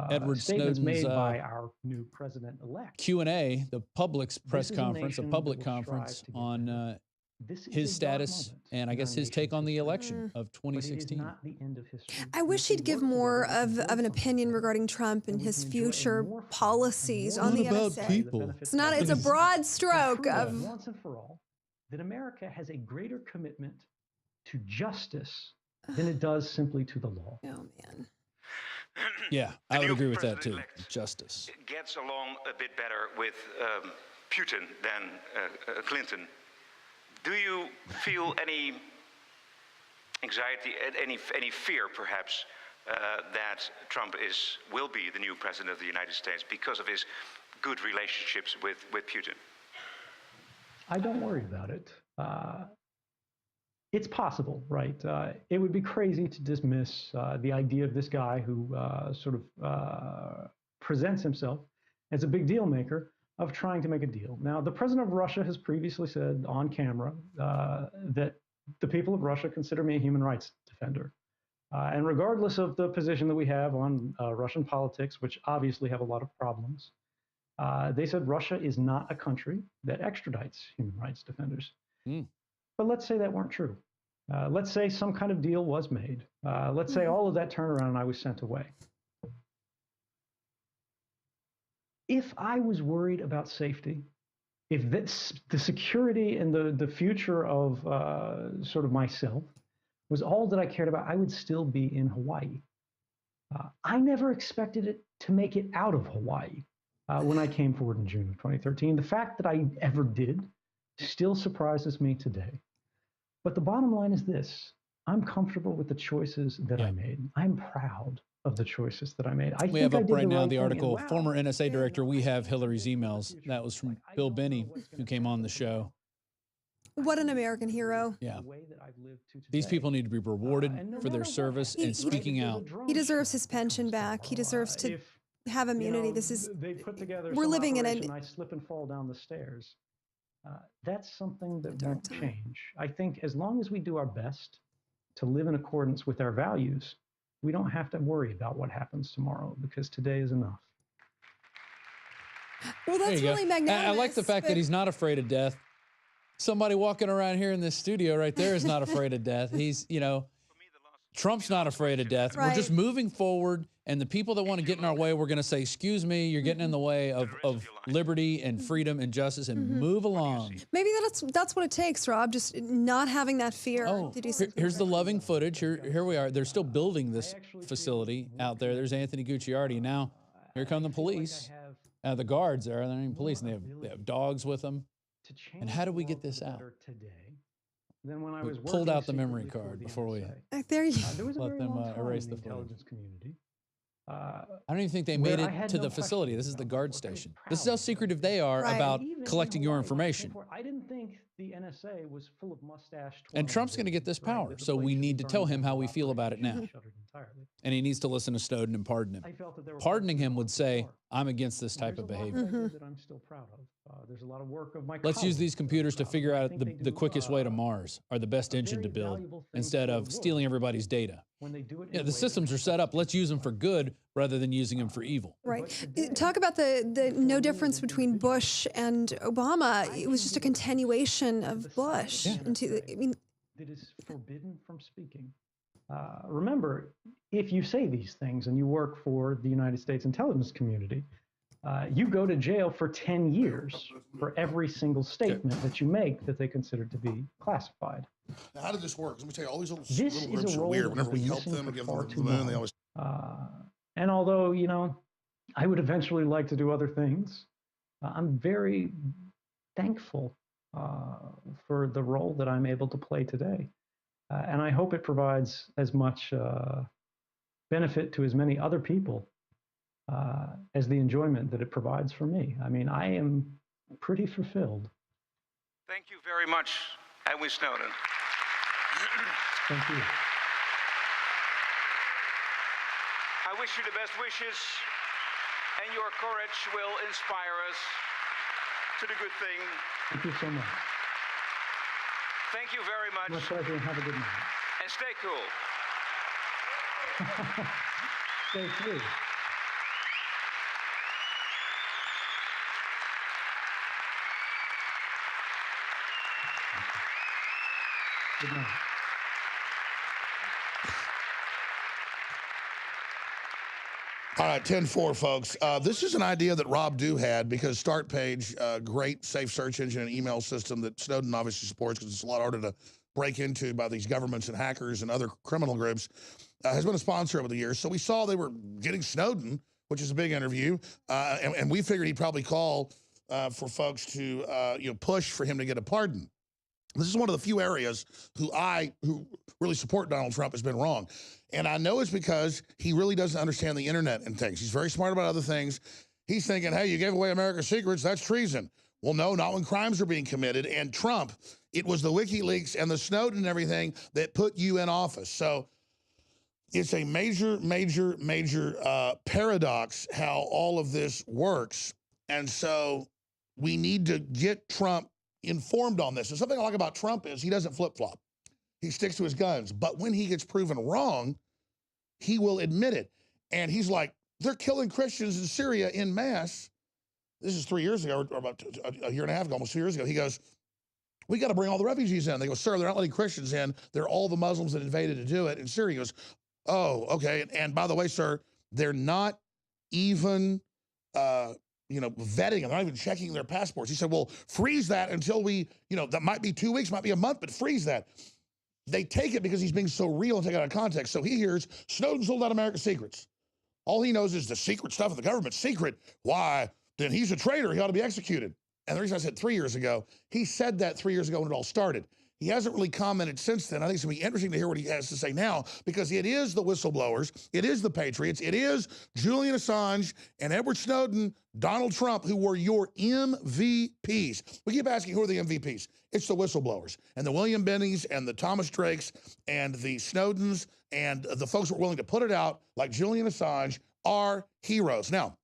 Edward statements made Snowden's by our new president-elect. Q&A, the public's press This is a conference, a nation public that will strive conference to get on better. This is his a dark status moment and I in guess our his take nation's on the history, election of but it is 2016. not the end of history. I wish We he'd can give work more together to of build an something opinion better, regarding Trump and we his can enjoy a future more free policies and on more the What about NSA. people? benefits It's not. of It's a peace. broad And stroke prove of. once and for all that America has a greater commitment to justice than it does simply to the law. Oh man. Yeah, I The would new agree with that too. president-elect Justice. gets along a bit better with Putin than Clinton. Do you feel any anxiety, any fear, perhaps, that Trump will be the new president of the United States because of his good relationships with Putin? I don't worry about it. It's possible, right? It would be crazy to dismiss the idea of this guy who sort of presents himself as a big deal maker of trying to make a deal. Now, the president of Russia has previously said on camera that the people of Russia consider me a human rights defender. And regardless of the position that we have on Russian politics, which obviously have a lot of problems, they said Russia is not a country that extradites human rights defenders. But let's say that weren't true. Let's say some kind of deal was made. Let's say all of that turned around and I was sent away. If I was worried about safety, if the security and the future of sort of myself was all that I cared about, I would still be in Hawaii. I never expected it to make it out of Hawaii when I came forward in June of 2013. The fact that I ever did still surprises me today. But the bottom line is this: I'm comfortable with the choices that I made. I'm proud of the choices that I made. We have up right now the thing, and article, wow, former NSA director, we have Hillary's emails. That was from Bill Binney, who came on the show. What an American hero. Yeah. the way that I've lived to These today. people need to be rewarded And no for their matter what service happens, and speaking out. He deserves his pension back. He deserves to If, have you immunity. know, This is. they put together We're some living in operation, an. I slip and fall down the stairs. That's something that dark won't time. change. I think as long as we do our best to live in accordance with our values, we don't have to worry about what happens tomorrow because today is enough. Well, There that's you go. really magnanimous. I like the fact that he's not afraid of death. Somebody walking around here in this studio right there is not afraid of death. He's, you know, Trump's not afraid of death. We're just Right. moving forward, and the people that want to get in our way, we're going to say, excuse me, you're getting in the way of liberty and freedom and justice, and move along. Maybe that's what it takes, Rob. Just not having that fear to do something. Here's the loving footage. Here we are. They're still building this facility out there. There's Anthony Gucciardi. Now, here come the police. The guards there. They're not even police, and they have dogs with them. And how do we get this out? Than when I We was pulled working out the secretly memory for card the before we NSA. There you There was a let very them long time erase in the the footage. intelligence community. I don't even think they where made I it had to no the facility. questions This is the about guard what they were station. proud This is how of. secretive they are Right. about Even in collecting your Hawaii, information. I didn't think the NSA was full of mustache. And Trump's going to get this power, so we need to tell him how we feel about it now. And he needs to listen to Snowden and pardon him. Pardoning him would say, I'm against this type of behavior. That I'm still proud of. There's a lot of work of my Let's use these colleagues computers to that I'm figure proud out of. I think the they do, quickest way to Mars, or the best a engine to very build, valuable thing instead for of the stealing world. everybody's data. When they do it in Yeah, a the way systems that are set up. Let's use them for good rather than using them for evil. Right. Talk about the no difference between Bush and Obama. It was just a continuation of Bush. I mean, that is forbidden from speaking. Remember, if you say these things and you work for the United States intelligence community, you go to jail for 10 years for every single statement that you make that they consider to be classified. Now, how did this work? Let me tell you, all these little This groups is a are role weird. that has Whenever we been help missing them and for give far them the too moon, they long. always. And although, I would eventually like to do other things, I'm very thankful for the role that I'm able to play today. And I hope it provides as much benefit to as many other people as the enjoyment that it provides for me. I mean, I am pretty fulfilled. Thank you very much, Edwin Snowden. Thank you. I wish you the best wishes, and your courage will inspire us to the good thing. Thank you so much. Thank you very My much, pleasure, and have a good night. and stay cool. Stay free. Good night. All right, 10-4, folks. This is an idea that Rob Dew had because Start Page, great safe search engine and email system that Snowden obviously supports because it's a lot harder to break into by these governments and hackers and other criminal groups, has been a sponsor over the years. So we saw they were getting Snowden, which is a big interview, and we figured he'd probably call for folks to push for him to get a pardon. This is one of the few areas who really support Donald Trump has been wrong. And I know it's because he really doesn't understand the internet and things. He's very smart about other things. He's thinking, hey, you gave away America's secrets, that's treason. Well, no, not when crimes are being committed. And Trump, it was the WikiLeaks and the Snowden and everything that put you in office. So it's a major paradox how all of this works. And so we need to get Trump informed on this. And something I like about Trump is he doesn't flip-flop. He sticks to his guns. But when he gets proven wrong, he will admit it. And he's like, they're killing Christians in Syria in mass. This is 3 years ago, or about a year and a half ago, almost 2 years ago. He goes, we got to bring all the refugees in. They go, sir, they're not letting Christians in. They're all the Muslims that invaded to do it in Syria. He goes, oh, okay. And by the way, sir, they're not even vetting them. They're not even checking their passports. He said, well, freeze that until that might be 2 weeks, might be a month, but freeze that. They take it because he's being so real and take it out of context. So he hears Snowden sold out America's secrets. All he knows is the secret stuff of the government's secret. Why? Then he's a traitor. He ought to be executed. And the reason I said 3 years ago, he said that 3 years ago when it all started. He hasn't really commented since then. I think it's going to be interesting to hear what he has to say now because it is the whistleblowers, it is the patriots, it is Julian Assange and Edward Snowden, Donald Trump, who were your MVPs. We keep asking who are the MVPs? It's the whistleblowers and the William Bennies and the Thomas Drakes and the Snowdens and the folks who are willing to put it out like Julian Assange are heroes. Now,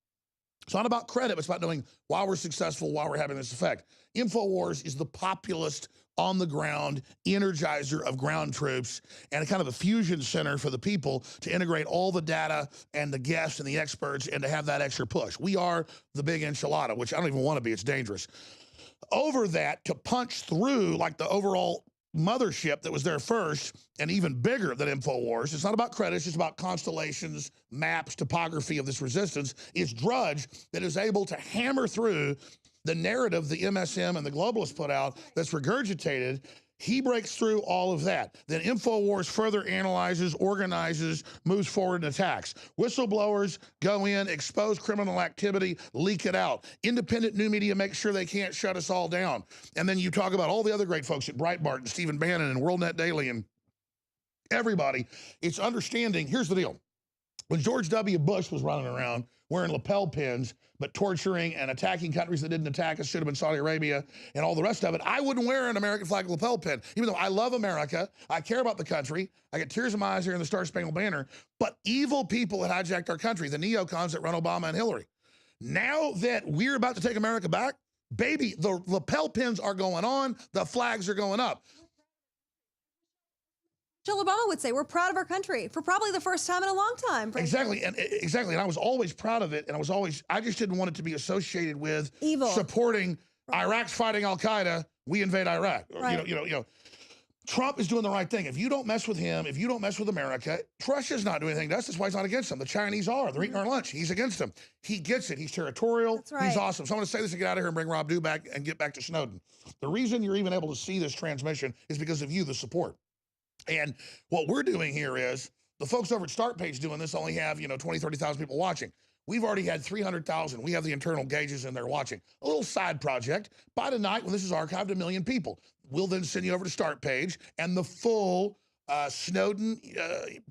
it's not about credit, but it's about knowing why we're successful, why we're having this effect. Infowars is the populist, on-the-ground energizer of ground troops and a kind of a fusion center for the people to integrate all the data and the guests and the experts and to have that extra push. We are the big enchilada, which I don't even want to be. It's dangerous. Over that, to punch through like the overall mothership that was there first and even bigger than Infowars. It's not about credit, it's just about constellations, maps, topography of this resistance. It's Drudge that is able to hammer through the narrative the MSM and the globalists put out that's regurgitated. He breaks through all of that. Then Infowars further analyzes, organizes, moves forward and attacks. Whistleblowers go in, expose criminal activity, leak it out. Independent new media makes sure they can't shut us all down. And then you talk about all the other great folks at Breitbart and Stephen Bannon and WorldNet Daily and everybody. It's understanding, here's the deal. When George W. Bush was running around wearing lapel pins, but torturing and attacking countries that didn't attack us, should have been Saudi Arabia and all the rest of it, I wouldn't wear an American flag lapel pin. Even though I love America, I care about the country, I get tears in my eyes here in the Star Spangled Banner, but evil people had hijacked our country, the neocons that run Obama and Hillary. Now that we're about to take America back, baby, the lapel pins are going on, the flags are going up. Michelle Obama would say, we're proud of our country for probably the first time in a long time. Exactly, and I was always proud of it, and I just didn't want it to be associated with evil, supporting Iraq's fighting Al-Qaeda, we invade Iraq. Right. You know, Trump is doing the right thing. If you don't mess with him, if you don't mess with America, Russia's not doing anything to us. That's why he's not against them. The Chinese are. They're eating our lunch. He's against them. He gets it. He's territorial. That's right. He's awesome. So I'm going to say this and get out of here and bring Rob Dew back and get back to Snowden. The reason you're even able to see this transmission is because of you, the support. And what we're doing here is the folks over at Start Page doing this only have, 20, 30,000 people watching. We've already had 300,000. We have the internal gauges in there watching. A little side project. By tonight, when this is archived, 1 million people. We'll then send you over to Start Page and the full Snowden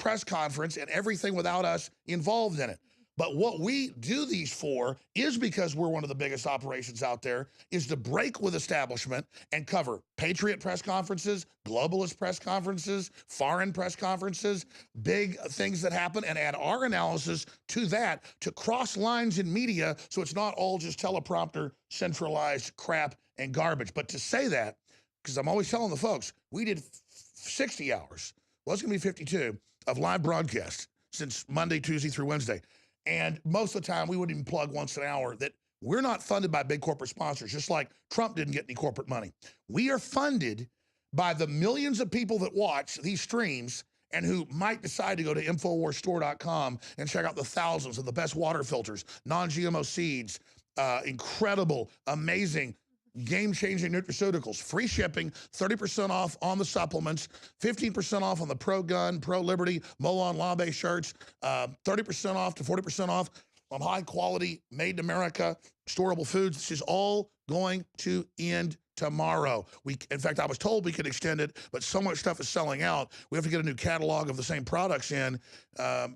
press conference and everything without us involved in it. But what we do these for is because we're one of the biggest operations out there, is to break with establishment and cover Patriot press conferences, globalist press conferences, foreign press conferences, big things that happen, and add our analysis to that to cross lines in media so it's not all just teleprompter, centralized crap and garbage. But to say that, because I'm always telling the folks, we did 60 hours, well, it's going to be 52, of live broadcasts since Monday, Tuesday through Wednesday. And most of the time, we wouldn't even plug once an hour that we're not funded by big corporate sponsors, just like Trump didn't get any corporate money. We are funded by the millions of people that watch these streams and who might decide to go to InfoWarsStore.com and check out the thousands of the best water filters, non-GMO seeds, incredible, amazing, game-changing nutraceuticals, free shipping, 30% off on the supplements, 15% off on the pro-gun, pro-liberty, Molon Labe shirts, 30% off to 40% off on high-quality, made-in-America, storable foods. This is all going to end tomorrow. In fact, I was told we could extend it, but so much stuff is selling out. We have to get a new catalog of the same products in.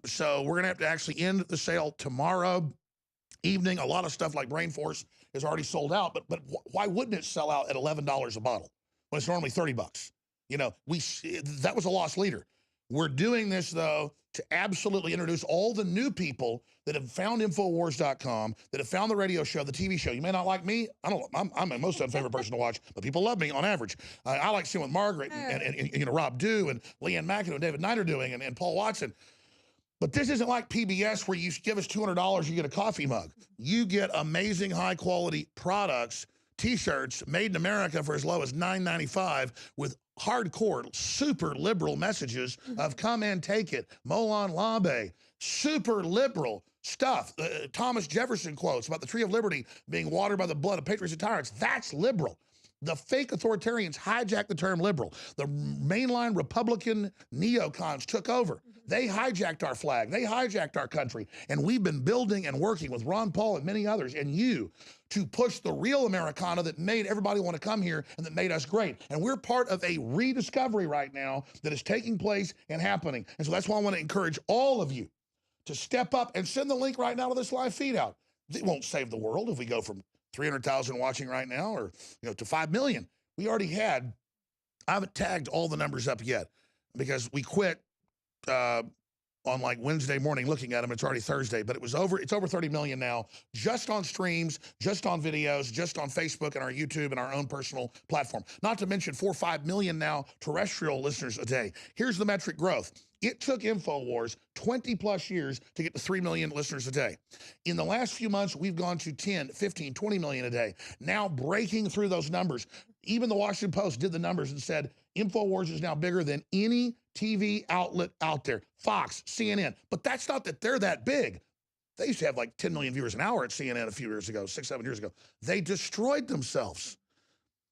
So we're going to have to actually end the sale tomorrow evening. A lot of stuff like Brain Force is already sold out, but why wouldn't it sell out at $11 a bottle when it's normally 30 bucks? That was a lost leader. We're doing this though to absolutely introduce all the new people that have found Infowars.com, that have found the radio show, the TV show. You may not like me. I'm a most unfavorite person to watch, but people love me on average. I like seeing what Margaret and Rob Dew and Leanne McIntyre and David Knight are doing and Paul Watson. But this isn't like PBS where you give us $200, you get a coffee mug. You get amazing high-quality products, T-shirts made in America for as low as $9.95 with hardcore, super liberal messages of come and take it. Molon Labe, super liberal stuff. Thomas Jefferson quotes about the tree of liberty being watered by the blood of patriots and tyrants. That's liberal. The fake authoritarians hijacked the term liberal. The mainline Republican neocons took over. They hijacked our flag. They hijacked our country. And we've been building and working with Ron Paul and many others and you to push the real Americana that made everybody want to come here and that made us great. And we're part of a rediscovery right now that is taking place and happening. And so that's why I want to encourage all of you to step up and send the link right now to this live feed out. It won't save the world if we go from 300,000 watching right now or to 5 million. We already had, I haven't tagged all the numbers up yet because we quit on like Wednesday morning looking at them. It's already Thursday, but it's over 30 million now, just on streams, just on videos, just on Facebook and our YouTube and our own personal platform. Not to mention 4 or 5 million now terrestrial listeners a day. Here's the metric growth. It took Infowars 20 plus years to get to 3 million listeners a day. In the last few months, we've gone to 10, 15, 20 million a day. Now breaking through those numbers. Even the Washington Post did the numbers and said Infowars is now bigger than any TV outlet out there. Fox, CNN. But that's not that they're that big. They used to have like 10 million viewers an hour at CNN a few years ago, 6, 7 years ago. They destroyed themselves.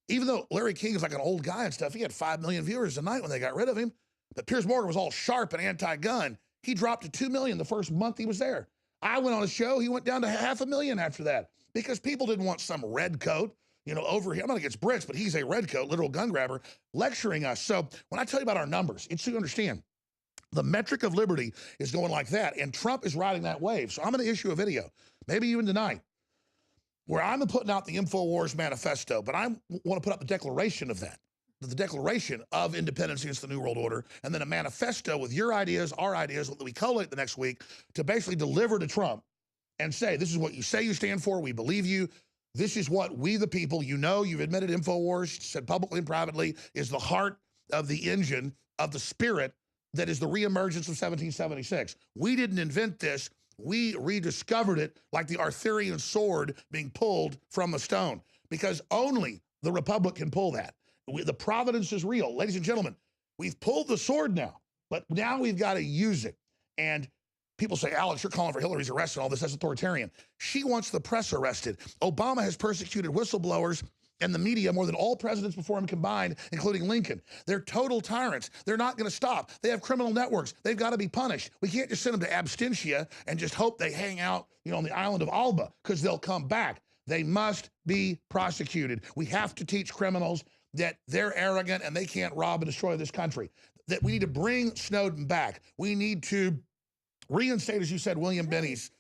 Even though Larry King is like an old guy and stuff, he had 5 million viewers a night when they got rid of him. But Piers Morgan was all sharp and anti-gun. He dropped to 2 million the first month he was there. I went on a show, he went down to 500,000 after that because people didn't want some red coat, you know, over here. I'm not against Brits, but he's a red coat, literal gun grabber, lecturing us. So when I tell you about our numbers, it's so you understand. The metric of liberty is going like that, and Trump is riding that wave. So I'm going to issue a video, maybe even tonight, where I'm putting out the Infowars manifesto, but I want to put up the declaration of that, the declaration of independence against the New World Order, and then a manifesto with your ideas, our ideas, that we collate the next week to basically deliver to Trump and say, this is what you say you stand for, we believe you, this is what we the people, you know, you've admitted Infowars, said publicly and privately, is the heart of the engine of the spirit that is the reemergence of 1776. We didn't invent this. We rediscovered it like the Arthurian sword being pulled from a stone, because only the Republic can pull that. The providence is real. Ladies and gentlemen, we've pulled the sword now, but now we've got to use it. And people say, Alex, you're calling for Hillary's arrest and all this. That's authoritarian. She wants the press arrested. Obama has persecuted whistleblowers and the media more than all presidents before him combined, including Lincoln. They're total tyrants. They're not going to stop. They have criminal networks. They've got to be punished. We can't just send them to absentia and just hope they hang out, you know, on the island of Alba, because they'll come back. They must be prosecuted. We have to teach criminals that they're arrogant and they can't rob and destroy this country. That we need to bring Snowden back. We need to reinstate, as you said, William Binney's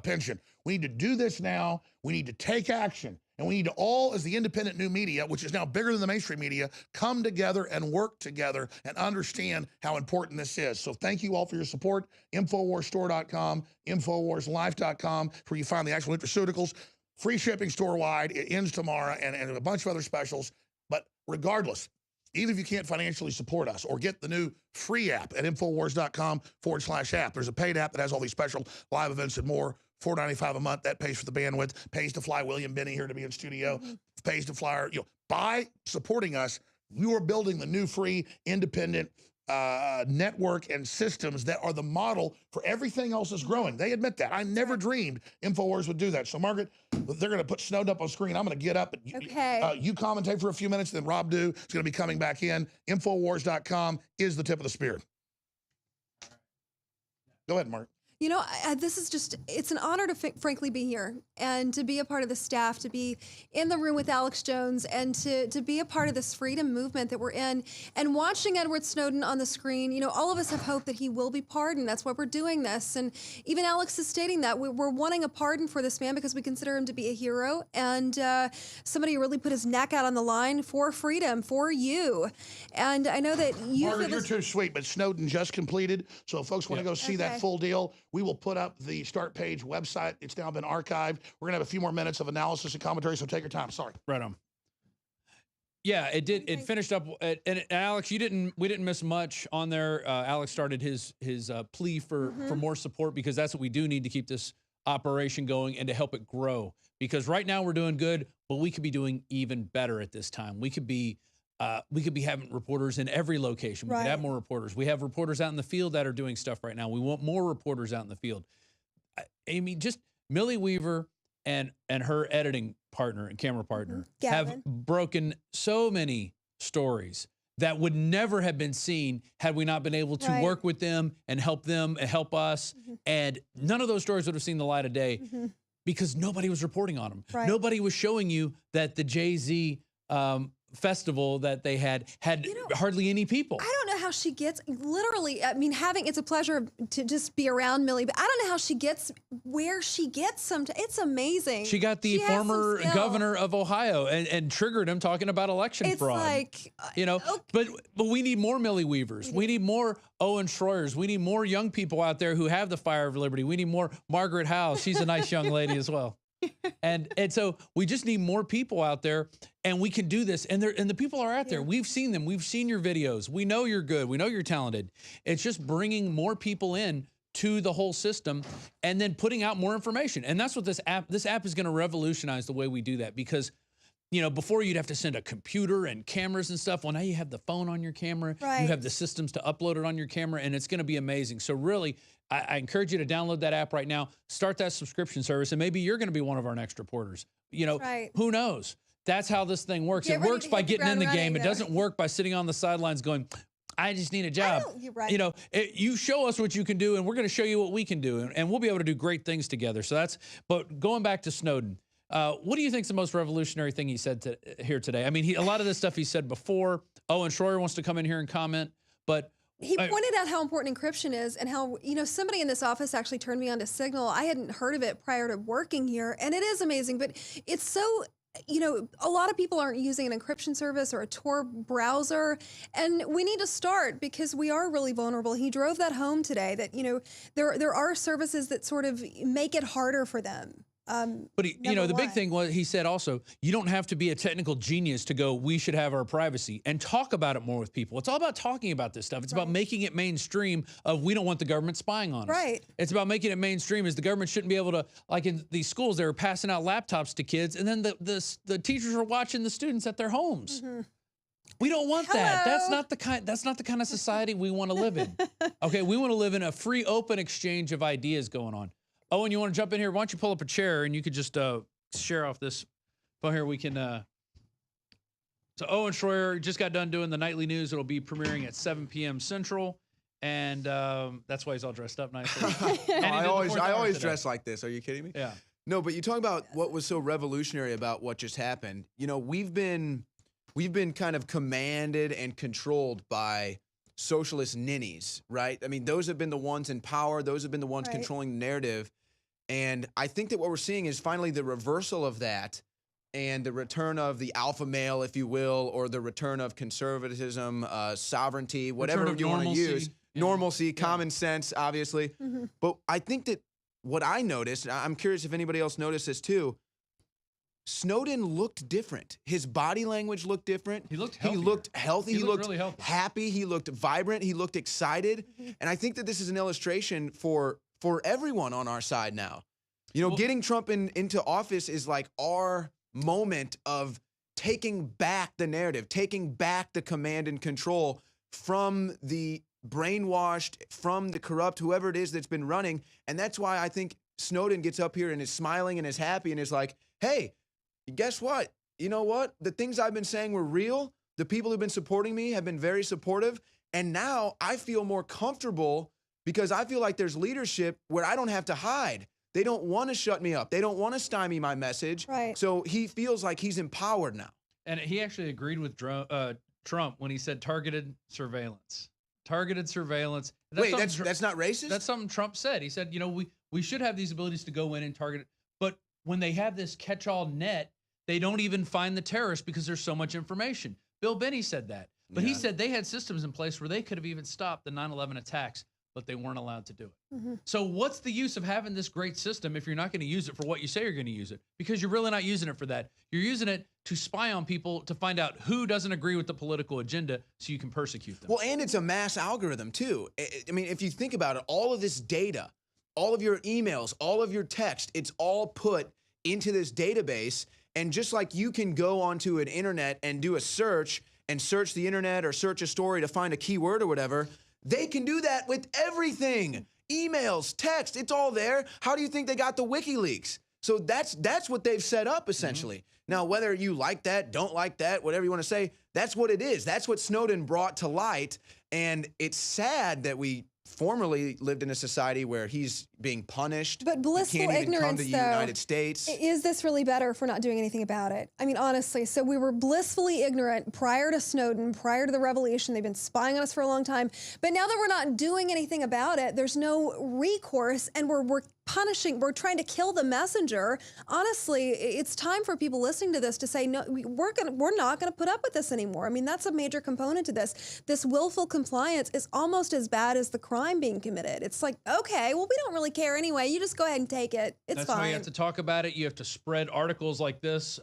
pension. We need to do this now. We need to take action. And we need to all, as the independent new media, which is now bigger than the mainstream media, come together and work together and understand how important this is. So thank you all for your support. Infowarsstore.com, Infowarslife.com, where you find the actual nutraceuticals. Free shipping store-wide. It ends tomorrow, and a bunch of other specials. But regardless, even if you can't financially support us, or get the new free app at Infowars.com/app. There's a paid app that has all these special live events and more. $4.95 a month. That pays for the bandwidth, pays to fly William Binney here to be in studio, pays to fly our, you know, by supporting us, you are building the new free independent network and systems that are the model for everything else that's growing. They admit that. I never dreamed Infowars would do that. So Margaret, they're going to put Snowden up on screen. I'm going to get up and you commentate for a few minutes, then Rob Dew is going to be coming back in. Infowars.com is the tip of the spear. Go ahead, Mark. You know, this is just, it's an honor to frankly be here and to be a part of the staff, to be in the room with Alex Jones, and to be a part of this freedom movement that we're in. And watching Edward Snowden on the screen, you know, all of us have hope that he will be pardoned. That's why we're doing this. And even Alex is stating that we're wanting a pardon for this man because we consider him to be a hero and somebody who really put his neck out on the line for freedom, for you. And I know that you Margaret, you're too sweet, but Snowden just completed. So if folks want to go see that full deal, we will put up the Start Page website. It's now been archived. We're going to have a few more minutes of analysis and commentary, so take your time. Sorry. Right on. Yeah, it did. It finished up. And Alex, we didn't miss much on there. Alex started his plea for more support, because that's what we do need to keep this operation going and to help it grow. Because right now we're doing good, but we could be doing even better at this time. We could be having reporters in every location. We could have more reporters. We have reporters out in the field that are doing stuff right now. We want more reporters out in the field. I mean, just Millie Weaver and her editing partner and camera partner have broken so many stories that would never have been seen had we not been able to work with them and help us. And none of those stories would have seen the light of day because nobody was reporting on them. Nobody was showing you that the Jay-Z festival that they had hardly any people. I don't know how she gets, literally, I mean, it's a pleasure to just be around Millie, but I don't know how she gets where she gets it's amazing. She got the former governor of Ohio and triggered him talking about election fraud. Like, you know, but we need more Millie Weavers. We need more Owen Schroyers. We need more young people out there who have the fire of liberty. We need more Margaret Howe. She's a nice young lady as well. And so we just need more people out there, and we can do this. And the people are out there. We've seen them. We've seen your videos. We know you're good. We know you're talented. It's just bringing more people in to the whole system and then putting out more information. And that's what this app is going to revolutionize the way we do that, because you know, before you'd have to send a computer and cameras and stuff. Well, now you have the phone on your camera. Right. You have the systems to upload it on your camera, and it's going to be amazing. So really, I encourage you to download that app right now, start that subscription service, and maybe you're going to be one of our next reporters. You know, who knows? That's how this thing works. Get It ready works to by hit the getting in ground the running game. It there. doesn't work by sitting on the sidelines going, I just need a job. You're right. You know, you show us what you can do, and we're going to show you what we can do, and we'll be able to do great things together. So that's, but going back to Snowden, what do you think is the most revolutionary thing he said here today? I mean, a lot of this stuff he said before. Owen Schroyer wants to come in here and comment, but he pointed out how important encryption is and how, you know, somebody in this office actually turned me on to Signal. I hadn't heard of it prior to working here, and it is amazing, but it's so, you know, a lot of people aren't using an encryption service or a Tor browser, and we need to start because we are really vulnerable. He drove that home today that, you know, there are services that sort of make it harder for them. But you know, the big thing was he said also, you don't have to be a technical genius to go, we should have our privacy, and talk about it more with people. It's all about talking about this stuff. It's about making it mainstream of we don't want the government spying on us. Right. It's about making it mainstream as the government shouldn't be able to, like in these schools, they were passing out laptops to kids, and then the teachers are watching the students at their homes. We don't want that. That's not the kind of society we want to live in. Okay, we want to live in a free, open exchange of ideas going on. Owen, you want to jump in here? Why don't you pull up a chair and you could just share off this phone here. We can. So Owen Schroyer just got done doing the nightly news. It'll be premiering at 7 p.m. Central, and that's why he's all dressed up nicely. I always dress like this. Are you kidding me? Yeah. No, but you talk about what was so revolutionary about what just happened. You know, we've been kind of commanded and controlled by socialist ninnies, right? I mean, those have been the ones in power. Those have been the ones controlling the narrative. And I think that what we're seeing is finally the reversal of that and the return of the alpha male, if you will, or the return of conservatism, sovereignty, whatever you want to use. Normalcy, common sense, obviously. But I think that what I noticed, I'm curious if anybody else noticed this too, Snowden looked different. His body language looked different. He looked healthier. He looked healthy. He looked really healthy. happy. He looked vibrant. He looked excited. And I think that this is an illustration for everyone on our side now. You know, getting Trump into office is like our moment of taking back the narrative, taking back the command and control from the brainwashed, from the corrupt, whoever it is that's been running. And that's why I think Snowden gets up here and is smiling and is happy and is like, hey, guess what? You know what? The things I've been saying were real. The people who've been supporting me have been very supportive. And now I feel more comfortable because I feel like there's leadership where I don't have to hide. They don't want to shut me up. They don't want to stymie my message. Right. So he feels like he's empowered now. And he actually agreed with Trump when he said targeted surveillance. Targeted surveillance. Wait, that's not racist? That's something Trump said. He said, you know, we should have these abilities to go in and target it. But when they have this catch-all net, they don't even find the terrorists because there's so much information. Bill Binney said that. But he said they had systems in place where they could have even stopped the 9/11 attacks, but they weren't allowed to do it. So what's the use of having this great system if you're not going to use it for what you say you're going to use it? Because you're really not using it for that. You're using it to spy on people to find out who doesn't agree with the political agenda so you can persecute them. Well, and it's a mass algorithm too. I mean, if you think about it, all of this data, all of your emails, all of your text, it's all put into this database. And just like you can go onto an internet and do a search and search the internet or search a story to find a keyword or whatever, they can do that with everything. Emails, text, it's all there. How do you think they got the WikiLeaks? So that's what they've set up essentially. Now, whether you like that, don't like that, whatever you want to say, that's what it is. That's what Snowden brought to light. And it's sad that we formerly lived in a society where he's being punished. But blissful he can't even come ignorance, to the though, United States. Is this really better if we're not doing anything about it? I mean, honestly, so we were blissfully ignorant prior to Snowden, prior to the revelation. They've been spying on us for a long time. But now that we're not doing anything about it, there's no recourse, and we're punishing, we're trying to kill the messenger. Honestly, it's time for people listening to this to say, no, we're not gonna put up with this anymore. I mean, that's a major component to this. This willful compliance is almost as bad as the crime being committed. It's like, okay, well, we don't really care anyway. You just go ahead and take it. It's That's fine. why you have to talk about it. You have to spread articles like this.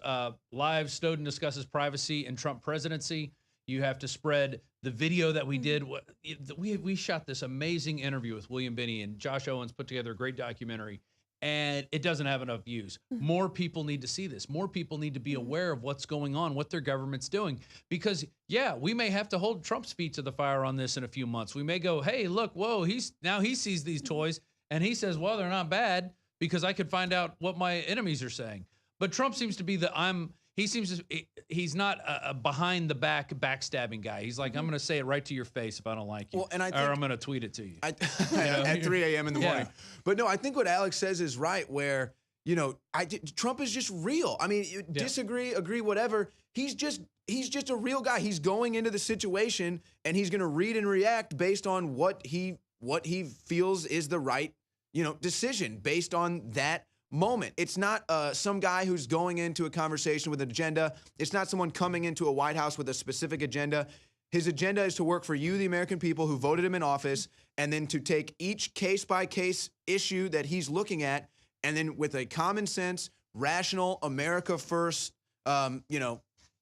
Live Snowden discusses privacy and Trump presidency. You have to spread the video that we did. We shot this amazing interview with William Binney, and Josh Owens put together a great documentary. and it doesn't have enough views. More people need to see this. More people need to be aware of what's going on, what their government's doing. Because, yeah, we may have to hold Trump's feet to the fire on this in a few months. We may go, hey, look, whoa, he sees these toys, and he says, well, they're not bad because I could find out what my enemies are saying. But Trump seems to be he's not a behind the back backstabbing guy. He's like, I'm going to say it right to your face if I don't like you. Well, and I or think- I'm going to tweet it to you. At 3 a.m. in the morning. But no, I think what Alex says is right, where, Trump is just real. I mean, disagree, agree, whatever. He's just a real guy. He's going into the situation and he's going to read and react based on what he feels is the right, decision based on that moment. It's not some guy who's going into a conversation with an agenda. It's not someone coming into a White House with a specific agenda. His agenda is to work for you, the American people who voted him in office, and then to take each case-by-case issue that he's looking at, and then with a common sense, rational, America first,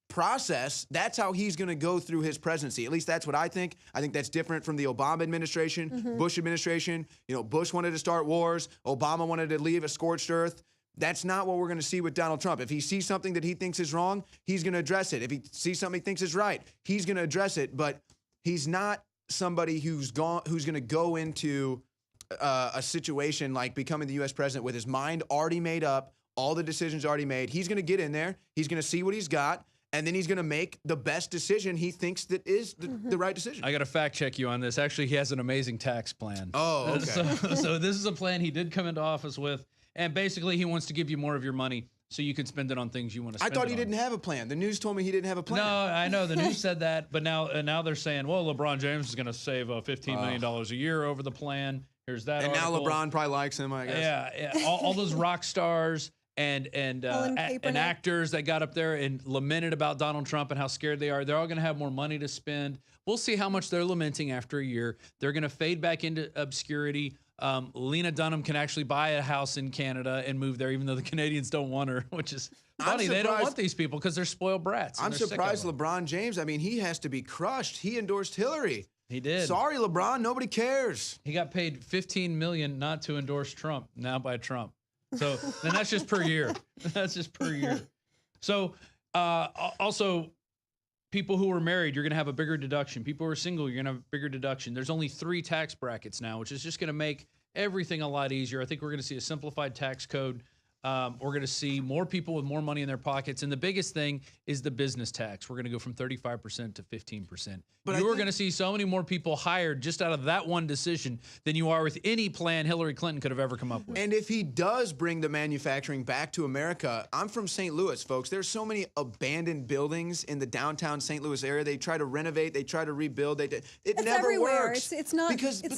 process, that's how he's going to go through his presidency. At least that's what I think. I think that's different from the Obama administration, Bush administration. Bush wanted to start wars. Obama wanted to leave a scorched earth. That's not what we're going to see with Donald Trump. If he sees something that he thinks is wrong, he's going to address it. If he sees something he thinks is right, he's going to address it. But he's not somebody who's going to go into a situation like becoming the U.S. president with his mind already made up, all the decisions already made. He's going to get in there. He's going to see what he's got. And then he's going to make the best decision he thinks that is the right decision. I got to fact check you on this. Actually, he has an amazing tax plan. Oh, okay. So this is a plan he did come into office with. And basically, he wants to give you more of your money so you can spend it on things you want to spend it on. I thought he didn't have a plan. The news told me he didn't have a plan. No, I know. The news said that. But now they're saying, well, LeBron James is going to save $15 million a year over the plan. Here's that And article. now LeBron probably likes him, I guess. Yeah. All those rock stars and actors that got up there and lamented about Donald Trump and how scared they are. They're all going to have more money to spend. We'll see how much they're lamenting after a year. They're going to fade back into obscurity. Lena Dunham can actually buy a house in Canada and move there, even though the Canadians don't want her, which is funny. They don't want these people because they're spoiled brats. I'm surprised LeBron James, he has to be crushed. He endorsed Hillary. He did. Sorry, LeBron, nobody cares. He got paid $15 million not to endorse Trump, now by Trump. So then that's just per year. That's just per year. So also, people who are married, you're going to have a bigger deduction. People who are single, you're going to have a bigger deduction. There's only 3 tax brackets now, which is just going to make everything a lot easier. I think we're going to see a simplified tax code. We're going to see more people with more money in their pockets. And the biggest thing is the business tax. We're going to go from 35% to 15%. But you are going to see so many more people hired just out of that one decision than you are with any plan Hillary Clinton could have ever come up with. And if he does bring the manufacturing back to America, I'm from St. Louis, folks. There's so many abandoned buildings in the downtown St. Louis area. They try to renovate. They try to rebuild. It it's never everywhere. works. It's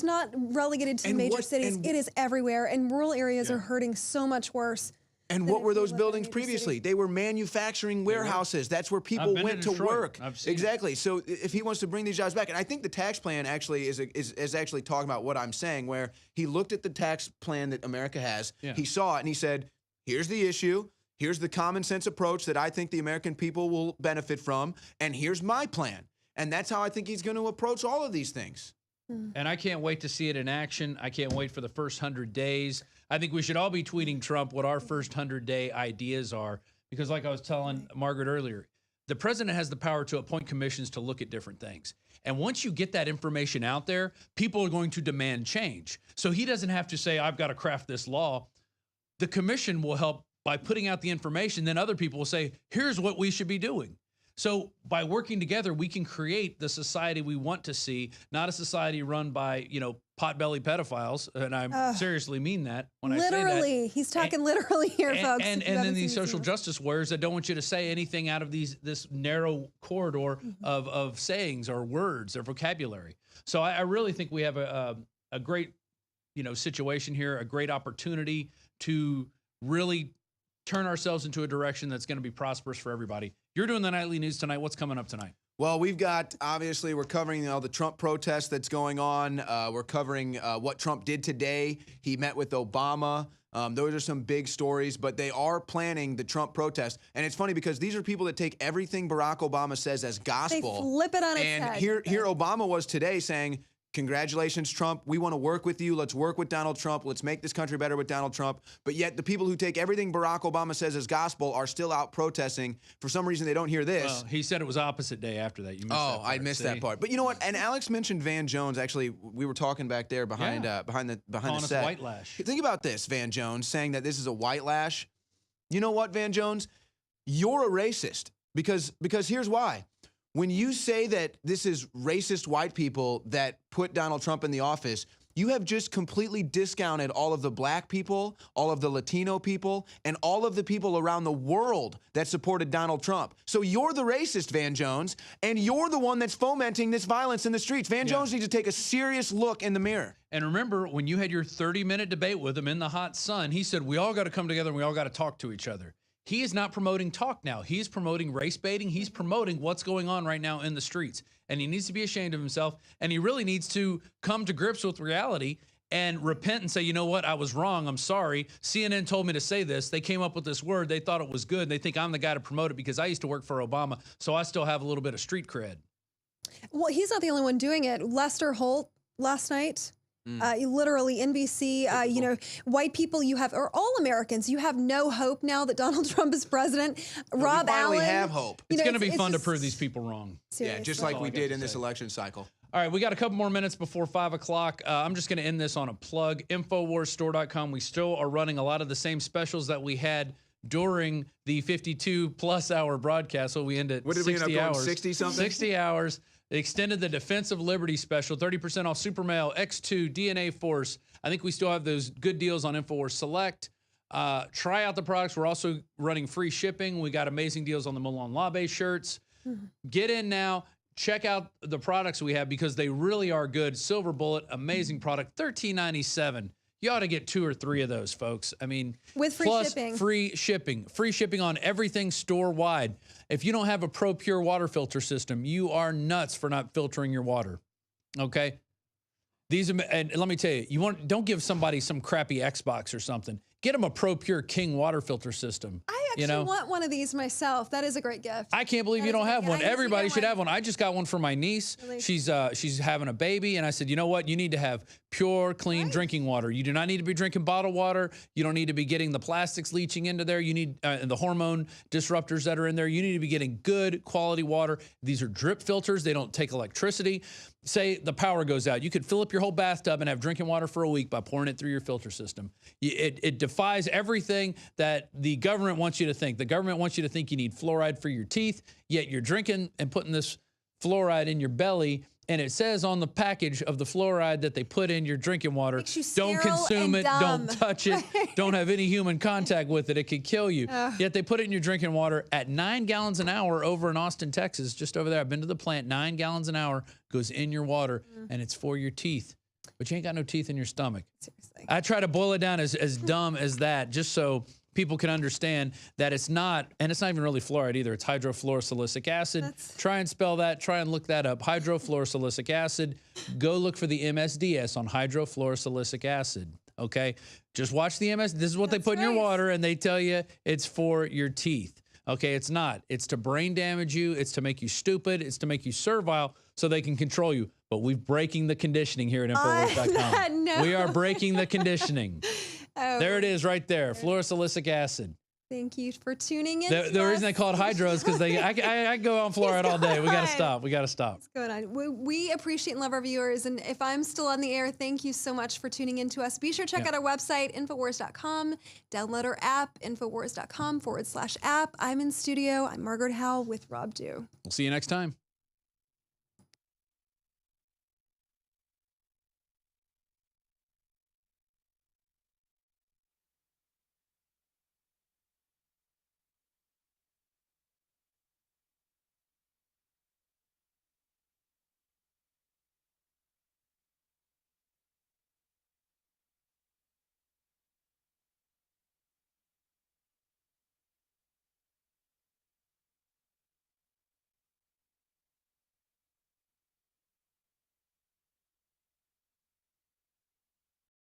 not relegated to major cities. It is everywhere. And rural areas are hurting so much worse. And what were those buildings previously? They were manufacturing warehouses. That's where people went to work. Exactly. So if he wants to bring these jobs back, and I think the tax plan actually is actually talking about what I'm saying, where he looked at the tax plan that America has, he saw it, and he said, here's the issue, here's the common sense approach that I think the American people will benefit from, and here's my plan. And that's how I think he's going to approach all of these things. And I can't wait to see it in action. I can't wait for the first 100 days. I think we should all be tweeting Trump what our first 100-day ideas are. Because like I was telling Margaret earlier, the president has the power to appoint commissions to look at different things. And once you get that information out there, people are going to demand change. So he doesn't have to say, I've got to craft this law. The commission will help by putting out the information. Then other people will say, here's what we should be doing. So by working together, we can create the society we want to see, not a society run by, pot-bellied pedophiles. And I seriously mean that when I say that. Literally. He's talking literally here, folks. And then these social justice warriors that don't want you to say anything out of this narrow corridor of sayings or words or vocabulary. So I really think we have a great, situation here, a great opportunity to really turn ourselves into a direction that's going to be prosperous for everybody. You're doing the nightly news tonight. What's coming up tonight? Well, we're covering the Trump protest that's going on. We're covering what Trump did today. He met with Obama. Those are some big stories, but they are planning the Trump protest. And it's funny because these are people that take everything Barack Obama says as gospel. They flip it on its head. And here Obama was today saying, congratulations, Trump. We want to work with you. Let's work with Donald Trump. Let's make this country better with Donald Trump. But yet the people who take everything Barack Obama says as gospel are still out protesting. For some reason, they don't hear this. Well, he said it was opposite day after that. You missed that part. I missed that part. But you know what? And Alex mentioned Van Jones. Actually, we were talking back there behind the set. White lash. Think about this, Van Jones, saying that this is a white lash. You know what, Van Jones? You're a racist because here's why. When you say that this is racist white people that put Donald Trump in the office, you have just completely discounted all of the black people, all of the Latino people, and all of the people around the world that supported Donald Trump. So you're the racist, Van Jones, and you're the one that's fomenting this violence in the streets. Van Jones needs to take a serious look in the mirror. And remember, when you had your 30-minute debate with him in the hot sun, he said, we all got to come together and we all got to talk to each other. He is not promoting talk now. He's promoting race baiting. He's promoting what's going on right now in the streets. And he needs to be ashamed of himself. And he really needs to come to grips with reality and repent and say, you know what? I was wrong. I'm sorry. CNN told me to say this. They came up with this word. They thought it was good. They think I'm the guy to promote it because I used to work for Obama. So I still have a little bit of street cred. Well, he's not the only one doing it. Lester Holt last night. Literally NBC, you know, white people, you have, or all Americans, you have no hope now that Donald Trump is president. Rob we finally Allen. have hope. It's going to be fun to prove these people wrong. Seriously. Yeah, just like we did in this election cycle. All right, we got a couple more minutes before 5 o'clock. I'm just going to end this on a plug. Infowarsstore.com. We still are running a lot of the same specials that we had during the 52-plus hour broadcast. So we end at 60 hours. 60-something? 60 hours. They extended the Defense of Liberty special, 30% off Supermail, X2, DNA Force. I think we still have those good deals on Infowars Select. Try out the products. We're also running free shipping. We got amazing deals on the Molon Labe shirts. Get in now. Check out the products we have because they really are good. Silver Bullet, amazing product, $13.97. You ought to get 2 or 3 of those, folks. I mean, with free plus shipping. Free shipping on everything store-wide. If you don't have a Pro Pure water filter system, you are nuts for not filtering your water. Okay? And let me tell you, don't give somebody some crappy Xbox or something. Get them a Pro Pure King water filter system. I actually want one of these myself. That is a great gift. I can't believe you don't have one. Everybody should have one. I just got one for my niece. Really? She's having a baby, and I said, you know what? You need to have pure, clean drinking water. You do not need to be drinking bottled water. You don't need to be getting the plastics leaching into there. You need the hormone disruptors that are in there. You need to be getting good quality water. These are drip filters. They don't take electricity. Say the power goes out. You could fill up your whole bathtub and have drinking water for a week by pouring it through your filter system. It defies everything that the government wants you to think. The government wants you to think you need fluoride for your teeth, yet you're drinking and putting this fluoride in your belly, and it says on the package of the fluoride that they put in your drinking water, don't consume it, don't touch it, don't have any human contact with it. It could kill you. Yet they put it in your drinking water at 9 gallons an hour over in Austin, Texas, just over there. I've been to the plant. 9 gallons an hour goes in your water, and it's for your teeth. But you ain't got no teeth in your stomach. Seriously. I try to boil it down as dumb as that, just so people can understand that it's not, and it's not even really fluoride either. It's hydrofluorosilicic acid. Try and spell that. Try and look that up. Hydrofluorosilicic acid. Go look for the MSDS on hydrofluorosilicic acid. Okay? Just watch the MS. This is what they put in your water, and they tell you it's for your teeth. Okay? It's not. It's to brain damage you. It's to make you stupid. It's to make you servile so they can control you. But we're breaking the conditioning here at Infowars.com. No. We are breaking the conditioning. There it is right there, fluorosilicic acid. Thank you for tuning in. The reason they call it hydro is because I go on fluoride all day. We got to stop. We got to stop. What's going on? We appreciate and love our viewers. And if I'm still on the air, thank you so much for tuning in to us. Be sure to check out our website, Infowars.com. Download our app, Infowars.com/app. I'm in studio. I'm Margaret Howell with Rob Dew. We'll see you next time.